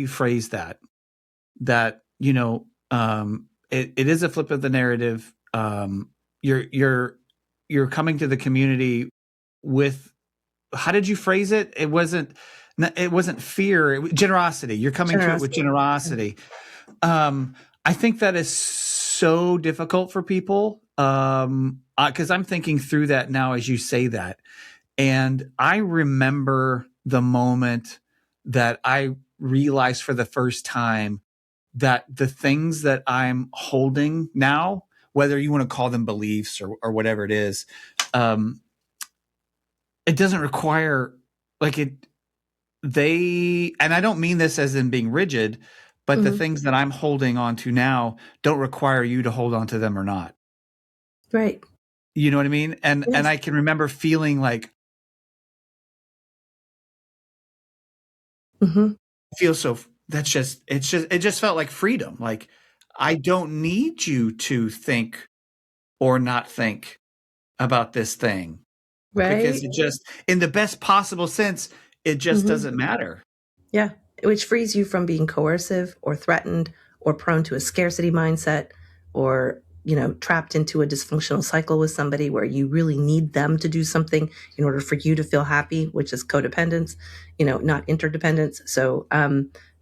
phrased that. That it is a flip of the narrative. You're coming to the community with, how did you phrase it? It wasn't fear. It was generosity. You're coming to it with Generosity. generosity. I think that is so difficult for people. Because I'm thinking through that now as you say that. And I remember the moment that I realized for the first time that the things that I'm holding now, whether you want to call them beliefs or whatever it is, um, it doesn't require, like it, and I don't mean this as in being rigid, but the Hmm. things that I'm holding on to now don't require you to hold on to them or not. Right. You know what I mean? And Yes. I can remember feeling like, Hmm. feel so it just felt like freedom. Like, I don't need you to think or not think about this thing, because Right. it just, in the best possible sense, it just Hmm. doesn't matter. Yeah, which frees you from being coercive or threatened or prone to a scarcity mindset, or, trapped into a dysfunctional cycle with somebody where you really need them to do something in order for you to feel happy, which is codependence, not interdependence. So,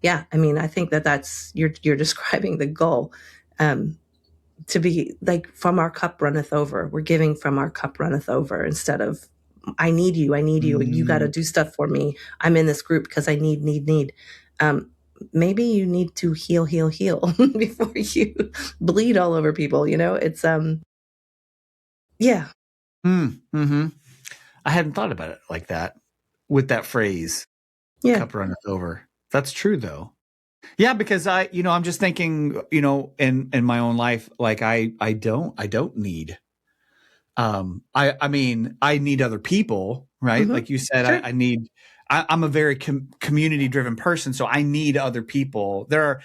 yeah, I mean, I think that's you're describing the goal. To be like, from our cup runneth over. We're giving from our cup runneth over, instead of I need you, you got to Mm, do stuff for me. I'm in this group because I need. Um, Maybe you need to heal before you bleed all over people. It's yeah, mhm. I hadn't thought about it like that, with that phrase, yeah. "Cup runneth over." That's true, though. Yeah, because I'm just thinking, in my own life, like I don't need I mean, I need other people, right? Mm-hmm. Like you said, Sure. I'm a very community driven person. So I need other people. There are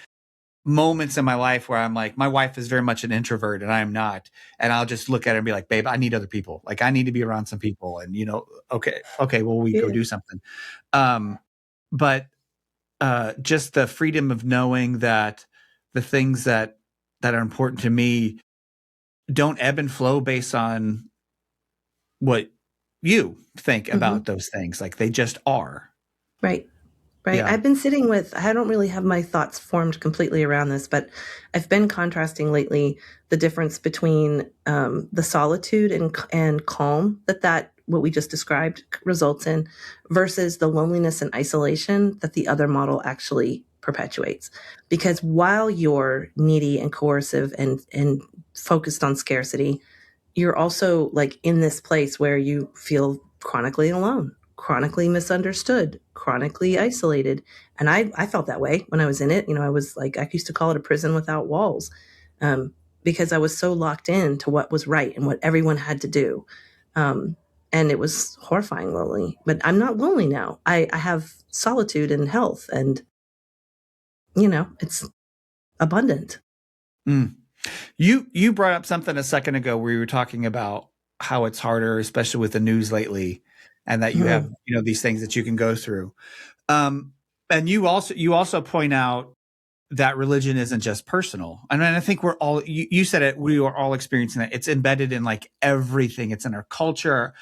moments in my life where I'm like, my wife is very much an introvert and I am not. And I'll just look at her and be like, babe, I need other people. Like I need to be around some people. And okay, well, we go Yeah. do something. Um, but just the freedom of knowing that the things that are important to me don't ebb and flow based on what you think Mm-hmm. about those things. Like they just are. Right. Right. Yeah. I've been sitting with, I don't really have my thoughts formed completely around this, but I've been contrasting lately the difference between the solitude and calm that what we just described results in versus the loneliness and isolation that the other model actually perpetuates. Because while you're needy and coercive and focused on scarcity, you're also like in this place where you feel chronically alone, chronically misunderstood, chronically isolated. And I felt that way when I was in it. I was like, I used to call it a prison without walls, um, because I was so locked in to what was right and what everyone had to do. Um, and it was horrifying lonely, but I'm not lonely now. I have solitude and health, and it's abundant. Mm. You brought up something a second ago where you were talking about how it's harder, especially with the news lately, and that you have, Mhm. these things that you can go through. Um, and you also point out that religion isn't just personal. And I think you said it, we are all experiencing that. It's embedded in like everything. It's in our culture,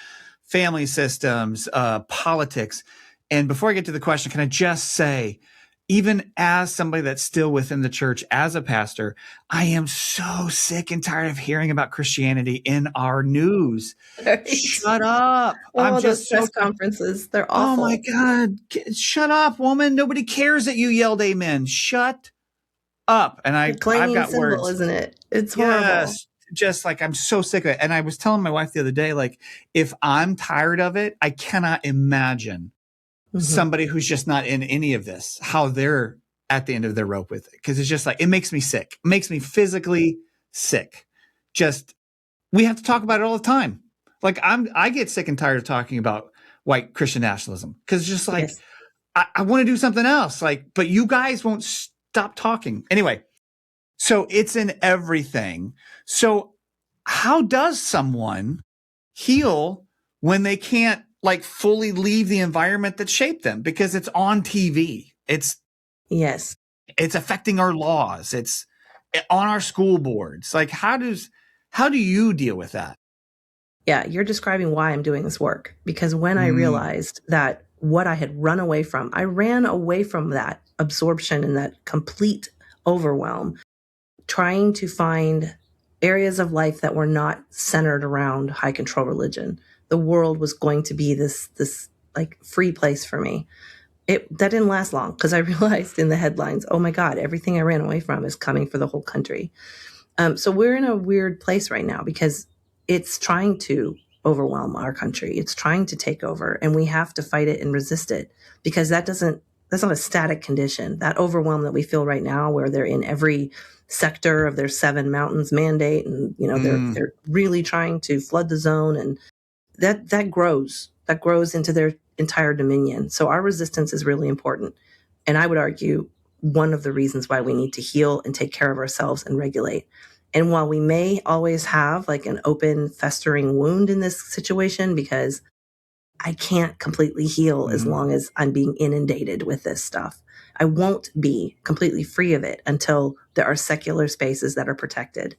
family systems, politics. And before I get to the question, can I just say, even as somebody that's still within the church as a pastor, I am so sick and tired of hearing about Christianity in our news. Right. Shut up. I'm Oh, those just so press conferences, they're Oh my awful. God. Shut up, woman. Nobody cares that you yelled amen. Shut up. And The I've clanging got cymbal, words. isn't it? It's horrible. Yes. Just like I'm so sick of it. And I was telling my wife the other day, like, if I'm tired of it, I cannot imagine Mhm. somebody who's just not in any of this, how they're at the end of their rope with it. Cause it's just like, it makes me sick. It makes me physically sick. Just, we have to talk about it all the time. Like I get sick and tired of talking about white Christian nationalism. Cause it's just like, Yes. I want to do something else. Like, but you guys won't stop talking. Anyway, so it's in everything. So how does someone heal when they can't like fully leave the environment that shaped them because it's on TV? Yes. It's affecting our laws. It's on our school boards. Like how do you deal with that? Yeah, you're describing why I'm doing this work, because when I Mm, realized that what I had run away from, I ran away from that absorption and that complete overwhelm, trying to find areas of life that were not centered around high control religion. The world was going to be this like free place for me. That didn't last long because I realized in the headlines, oh my God, everything I ran away from is coming for the whole country. So we're in a weird place right now because it's trying to overwhelm our country. It's trying to take over, and we have to fight it and resist it because that's not a static condition. That overwhelm that we feel right now, where they're in every sector of their seven mountains mandate, and mm, they're really trying to flood the zone, and that grows into their entire dominion. So our resistance is really important, and I would argue one of the reasons why we need to heal and take care of ourselves and regulate. And while we may always have like an open festering wound in this situation, because I can't completely heal as mm, long as I'm being inundated with this stuff, I won't be completely free of it until there are secular spaces that are protected,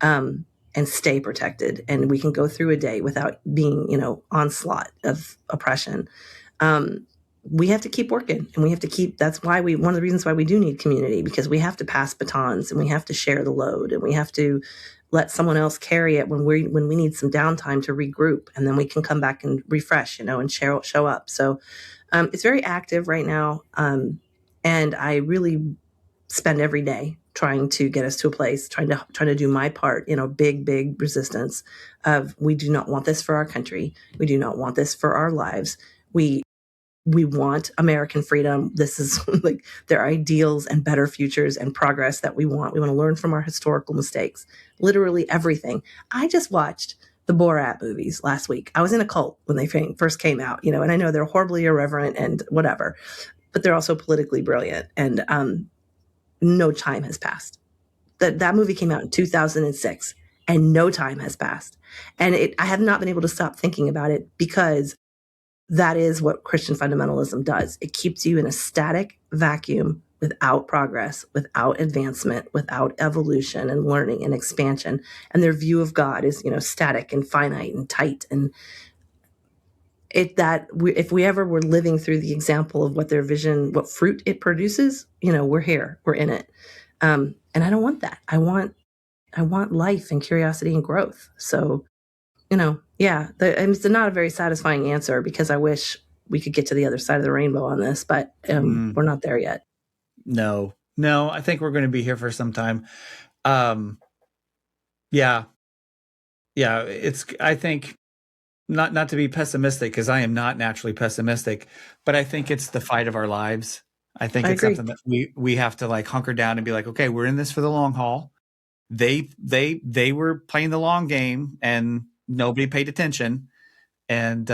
um, and stay protected. And we can go through a day without being, onslaught of oppression. Um, we have to keep working, and we have to keep, that's why one of the reasons why we do need community, because we have to pass batons and we have to share the load, and we have to let someone else carry it when we need some downtime to regroup, and then we can come back and refresh, and show up. So it's very active right now. And I really spend every day trying to get us to a place, trying to do my part in a big resistance of, we do not want this for our country. We do not want this for our lives. We want American freedom. This is like their ideals and better futures and progress that we want. We want to learn from our historical mistakes. Literally everything. I just watched the Borat movies last week. I was in a cult when they first came out, and I know they're horribly irreverent and whatever, but they're also politically brilliant. And no time has passed. That movie came out in 2006, and no time has passed. And I have not been able to stop thinking about it, because that is what Christian fundamentalism does. It keeps you in a static vacuum, without progress, without advancement, without evolution and learning and expansion. And their view of God is, static and finite and tight. And if we ever were living through the example of what their vision, what fruit it produces, we're here, we're in it. And I don't want that. I want life and curiosity and growth. So, yeah, it's not a very satisfying answer, because I wish we could get to the other side of the rainbow on this, but we're not there yet. No, I think we're going to be here for some time. Yeah. I think not to be pessimistic, because I am not naturally pessimistic, but I think it's the fight of our lives. I think it's something that we have to like hunker down and be like, okay, we're in this for the long haul. They were playing the long game and nobody paid attention. And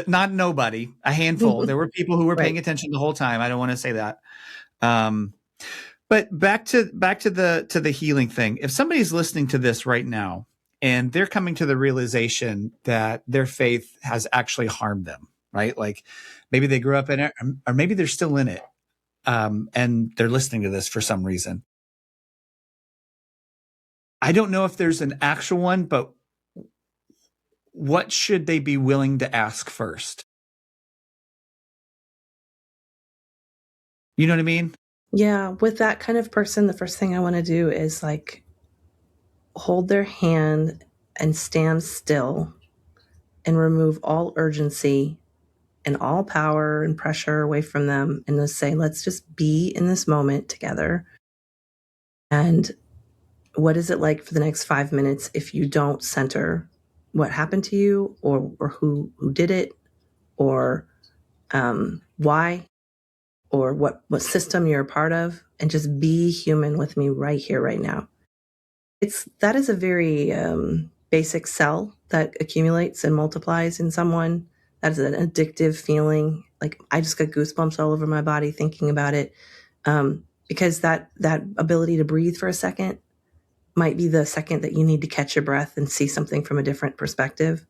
not nobody, a handful. There were people who were paying attention the whole time. I don't want to say that. But back to the healing thing. If somebody's listening to this right now and they're coming to the realization that their faith has actually harmed them, right? Like maybe they grew up in it, or maybe they're still in it, and they're listening to this for some reason. I don't know if there's an actual one, but what should they be willing to ask first? You know what I mean? Yeah. With that kind of person, the first thing I want to do is like hold their hand and stand still and remove all urgency and all power and pressure away from them, and just say, let's just be in this moment together. And what is it like for the next 5 minutes if you don't center what happened to you, or who did it, or why, or what system you're a part of, and just be human with me right here, right now. That is a very basic cell that accumulates and multiplies in someone. That is an addictive feeling. Like I just got goosebumps all over my body thinking about it, because that ability to breathe for a second might be the second that you need to catch your breath and see something from a different perspective.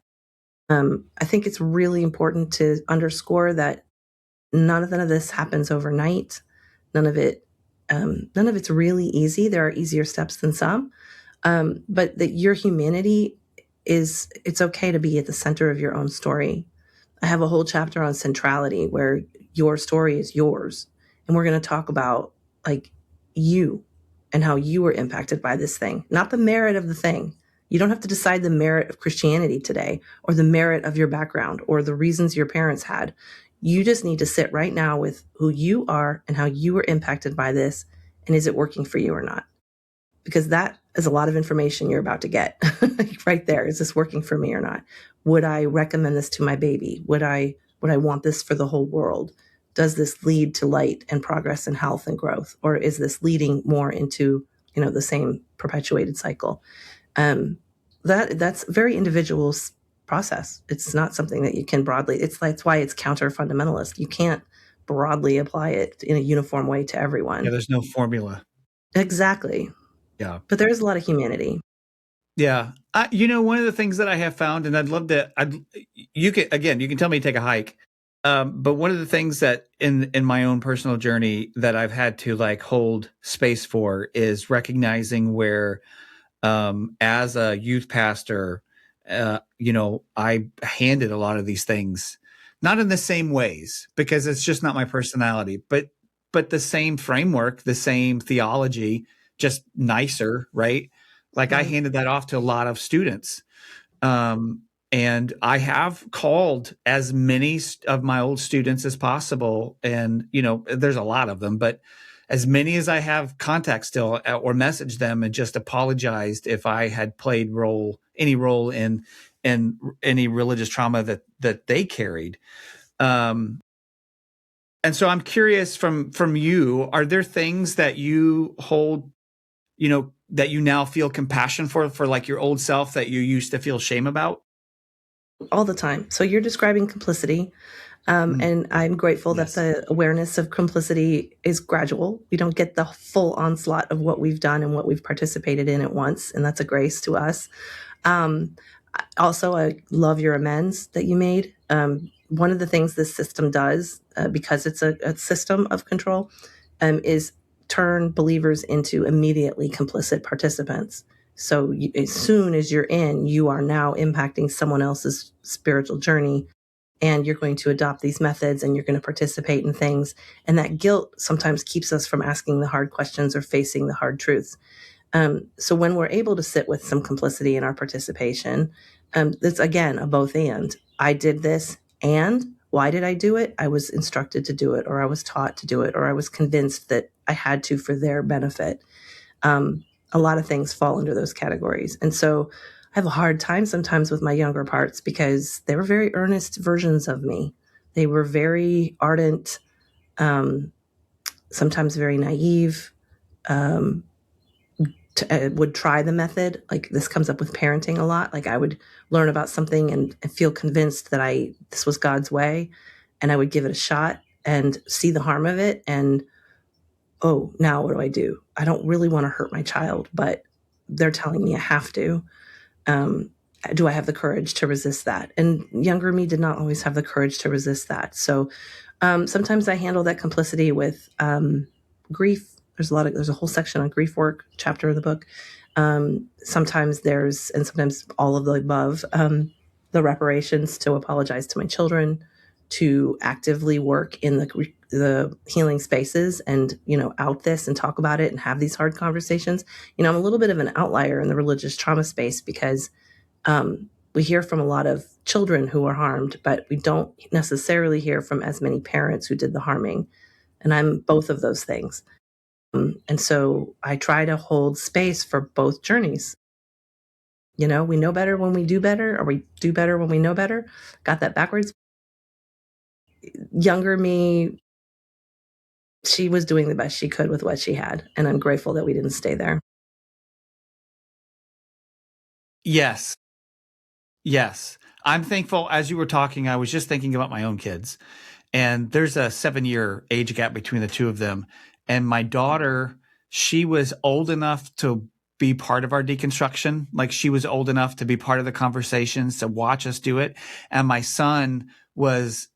I think it's really important to underscore that none of this happens overnight. None of it's really easy. There are easier steps than some, but that your humanity it's okay to be at the center of your own story. I have a whole chapter on centrality, where your story is yours, and we're going to talk about like you and how you were impacted by this thing, not the merit of the thing. You don't have to decide the merit of Christianity today, or the merit of your background, or the reasons your parents had. You just need to sit right now with who you are and how you were impacted by this, and is it working for you or not? Because that is a lot of information you're about to get right there. Is this working for me or not? Would I recommend this to my baby? Would I want this for the whole world? Does this lead to light and progress and health and growth? Or is this leading more into, the same perpetuated cycle? That's a very individual process. It's not something that you can broadly, that's why it's counter fundamentalist. You can't broadly apply it in a uniform way to everyone. Yeah, there's no formula. Exactly. Yeah. But there is a lot of humanity. Yeah. One of the things that I have found, and I'd love to, you can tell me to take a hike. But one of the things that in my own personal journey that I've had to like hold space for is recognizing where, as a youth pastor, I handed a lot of these things, not in the same ways, because it's just not my personality, but the same framework, the same theology, just nicer, right? Like I handed that off to a lot of students. And I have called as many of my old students as possible. And, there's a lot of them, but as many as I have contact still, or messaged them and just apologized if I had played any role in any religious trauma that they carried. And so I'm curious from you, are there things that you hold that you now feel compassion for like your old self that you used to feel shame about? All the time. So you're describing complicity. Mm. And I'm grateful that Yes. the awareness of complicity is gradual. We don't get the full onslaught of what we've done and what we've participated in at once. And that's a grace to us. Um, Also, I love your amends that you made. One of the things this system does, because it's a system of control, is turn believers into immediately complicit participants. So as soon as you're in, you are now impacting someone else's spiritual journey, and you're going to adopt these methods and you're going to participate in things. And that guilt sometimes keeps us from asking the hard questions or facing the hard truths. So when we're able to sit with some complicity in our participation, it's again a both and. I did this, and why did I do it? I was instructed to do it, or I was taught to do it, or I was convinced that I had to for their benefit. A lot of things fall under those categories. And so I have a hard time sometimes with my younger parts because they were very earnest versions of me. They were very ardent, sometimes very naive, um, would try the method. Like this comes up with parenting a lot. Like I would learn about something and feel convinced that this was God's way, and I would give it a shot and see the harm of it. And oh, now what do I do? I don't really want to hurt my child, but they're telling me I have to. Um, do I have the courage to resist that? And younger me did not always have the courage to resist that. So sometimes I handle that complicity with grief. There's a whole section on grief work chapter of the book. Sometimes and sometimes all of the above, the reparations to apologize to my children, to actively work in the healing spaces and, out this and talk about it and have these hard conversations. I'm a little bit of an outlier in the religious trauma space because we hear from a lot of children who are harmed, but we don't necessarily hear from as many parents who did the harming. And I'm both of those things. And so I try to hold space for both journeys. We know better when we do better, or we do better when we know better. Got that backwards. Younger me, she was doing the best she could with what she had. And I'm grateful that we didn't stay there. Yes. Yes. I'm thankful. As you were talking, I was just thinking about my own kids. And there's a 7-year age gap between the two of them. And my daughter, she was old enough to be part of our deconstruction. Like she was old enough to be part of the conversations, to watch us do it. And my son was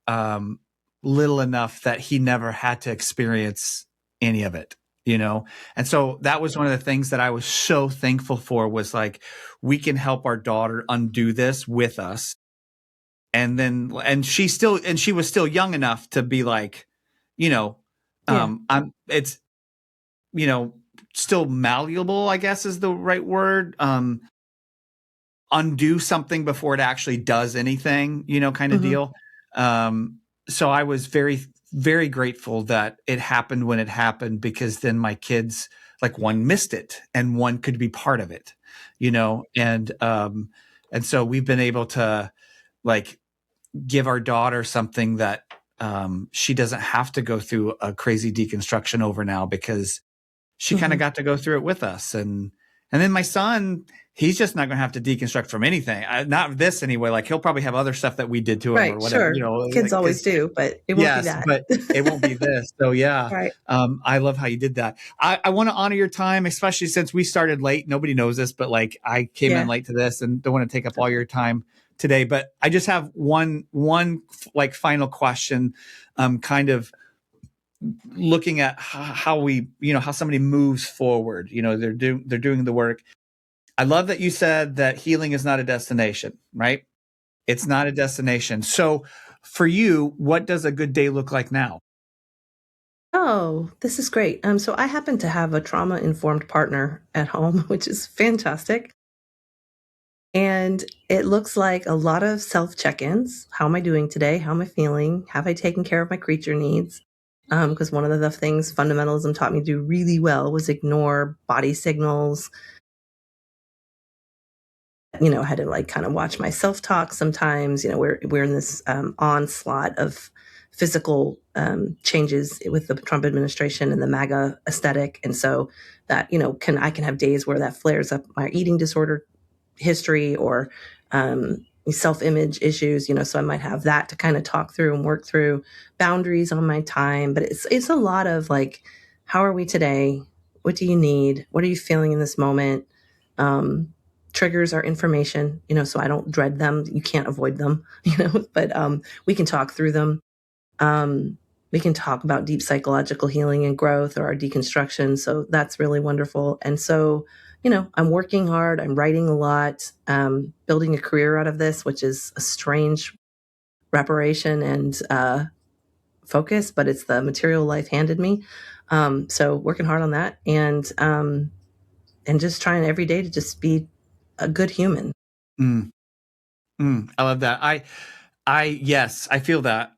little enough that he never had to experience any of it, And so that was one of the things that I was so thankful for, was like, we can help our daughter undo this with us. And she was still young enough to be like, it's, still malleable, I guess is the right word. Undo something before it actually does anything, kind of deal. So I was very, very grateful that it happened when it happened, because then my kids, like, one missed it and one could be part of it, and so we've been able to, like, give our daughter something that she doesn't have to go through a crazy deconstruction over now, because she kind of got to go through it with us. And then my son, he's just not going to have to deconstruct from anything. Not this anyway. Like, he'll probably have other stuff that we did to him, Right. or whatever, Sure. Kids always do, but it won't be yes, that. but it won't be this. So yeah, Right. I love how you did that. I want to honor your time, especially since we started late. Nobody knows this, but like, I came in late to this and don't want to take up all your time today. But I just have one like final question, kind of looking at how we, how somebody moves forward. They're doing the work. I love that you said that healing is not a destination, right? It's not a destination. So for you, what does a good day look like now? Oh, this is great. So I happen to have a trauma-informed partner at home, which is fantastic. And it looks like a lot of self-check-ins. How am I doing today? How am I feeling? Have I taken care of my creature needs? Because one of the things fundamentalism taught me to do really well was ignore body signals. I had to, like, kind of watch my self-talk sometimes. We're in this onslaught of physical changes with the Trump administration and the MAGA aesthetic. And so that, I can have days where that flares up my eating disorder history or self-image issues, so I might have that to kind of talk through and work through, boundaries on my time. But it's a lot of like, how are we today? What do you need? What are you feeling in this moment? Triggers are information, so I don't dread them. You can't avoid them, but we can talk through them. We can talk about deep psychological healing and growth or our deconstruction. So that's really wonderful. And so, I'm working hard. I'm writing a lot, building a career out of this, which is a strange reparation and focus, but it's the material life handed me. So working hard on that and just trying every day to just be a good human. I love that. Yes, I feel that,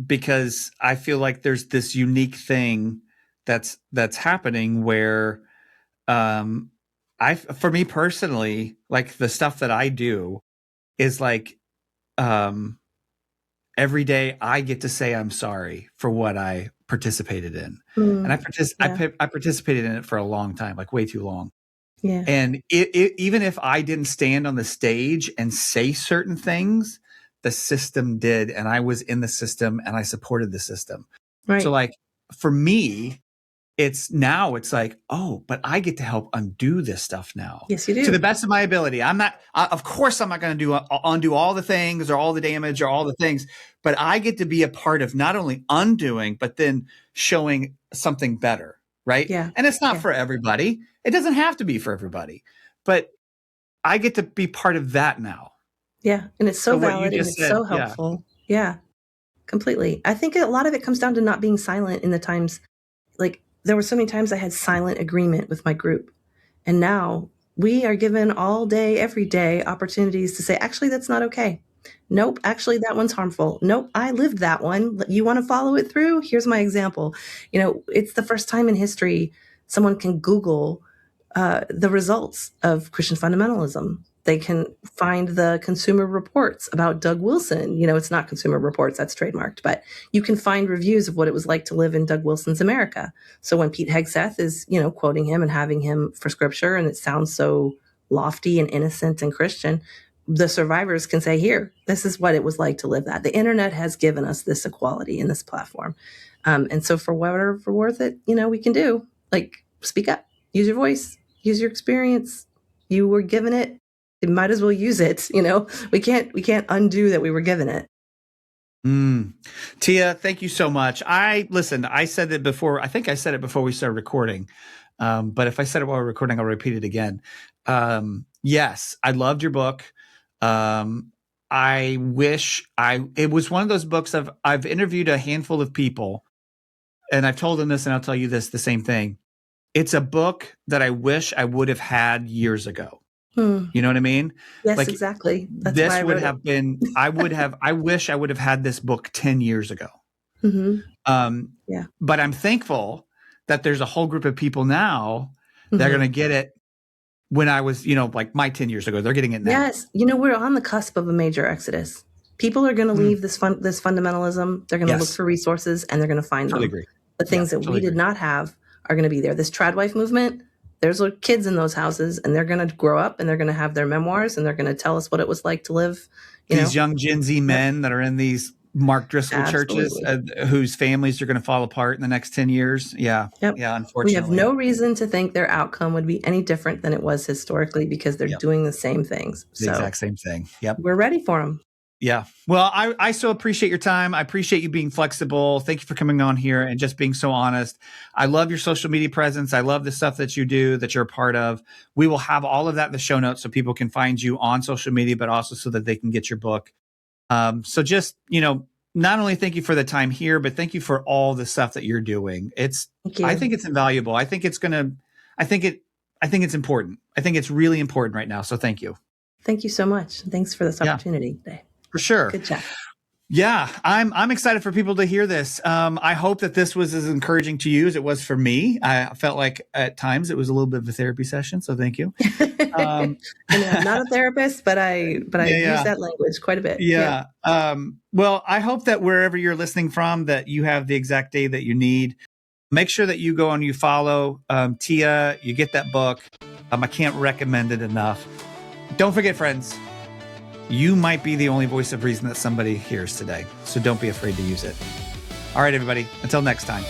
because I feel like there's this unique thing that's happening where, for me personally, like the stuff that I do is like, every day I get to say I'm sorry for what I participated in. And I participated in it for a long time, like way too long. Yeah. And even if I didn't stand on the stage and say certain things, the system did. And I was in the system and I supported the system. Right. So like for me, it's like, oh, but I get to help undo this stuff now. Yes, you do. To the best of my ability. Of course, I'm not going to undo all the things or all the damage or all the things, but I get to be a part of not only undoing, but then showing something better. Right. Yeah. And it's not for everybody. It doesn't have to be for everybody, but I get to be part of that now. Yeah. And it's so valid and it's so helpful. Yeah, completely. I think a lot of it comes down to not being silent in the times. Like there were so many times I had silent agreement with my group. And now we are given all day, every day opportunities to say, actually, that's not okay. Nope, actually, that one's harmful. Nope, I lived that one. You want to follow it through? Here's my example. It's the first time in history someone can Google the results of Christian fundamentalism. They can find the Consumer Reports about Doug Wilson. It's not Consumer Reports, that's trademarked, but you can find reviews of what it was like to live in Doug Wilson's America. So when Pete Hegseth is, quoting him and having him for scripture, and it sounds so lofty and innocent and Christian, the survivors can say, here, this is what it was like to live that. The internet has given us this equality in this platform. And so for whatever worth it, we can do, like, speak up, use your voice, use your experience. You were given it. You might as well use it. We can't undo that we were given it. Tia, thank you so much. I said it before. I think I said it before we started recording. But if I said it while we're recording, I'll repeat it again. Yes, I loved your book. I wish it was one of those books I've interviewed a handful of people and I've told them this and I'll tell you the same thing. It's a book that I wish I would have had years ago. You know what I mean? Yes, like, exactly. That's this why I would have been, I wish I would have had this book 10 years ago. But I'm thankful that there's a whole group of people now that are going to get it when I was, like my 10 years ago, they're getting it now. Yes. We're on the cusp of a major exodus. People are going to leave this fundamentalism. They're going to look for resources and they're going to find them. Agree. The things that we did not have are going to be there. This trad wife movement, there's kids in those houses and they're going to grow up and they're going to have their memoirs and they're going to tell us what it was like to live. These young Gen Z men that are in these Mark Driscoll churches whose families are going to fall apart in the next 10 years. Yeah. Yep. Yeah. Unfortunately. We have no reason to think their outcome would be any different than it was historically because they're doing the same things. The exact same thing. Yep. We're ready for them. Yeah. Well, I so appreciate your time. I appreciate you being flexible. Thank you for coming on here and just being so honest. I love your social media presence. I love the stuff that you do, that you're a part of. We will have all of that in the show notes so people can find you on social media, but also so that they can get your book. So just, not only thank you for the time here, but thank you for all the stuff that you're doing. I think it's invaluable. I think it's important. I think it's really important right now. So thank you. Thank you so much. Thanks for this opportunity today. For sure. Good chat. Yeah, I'm excited for people to hear this. I hope that this was as encouraging to you as it was for me. I felt like at times it was a little bit of a therapy session, so thank you. I'm not a therapist, but I use that language quite a bit. Yeah. Well, I hope that wherever you're listening from, that you have the exact day that you need. make sure that you go and you follow Tia. You get that book. I can't recommend it enough. Don't forget, friends, you might be the only voice of reason that somebody hears today. So don't be afraid to use it. All right, everybody. Until next time.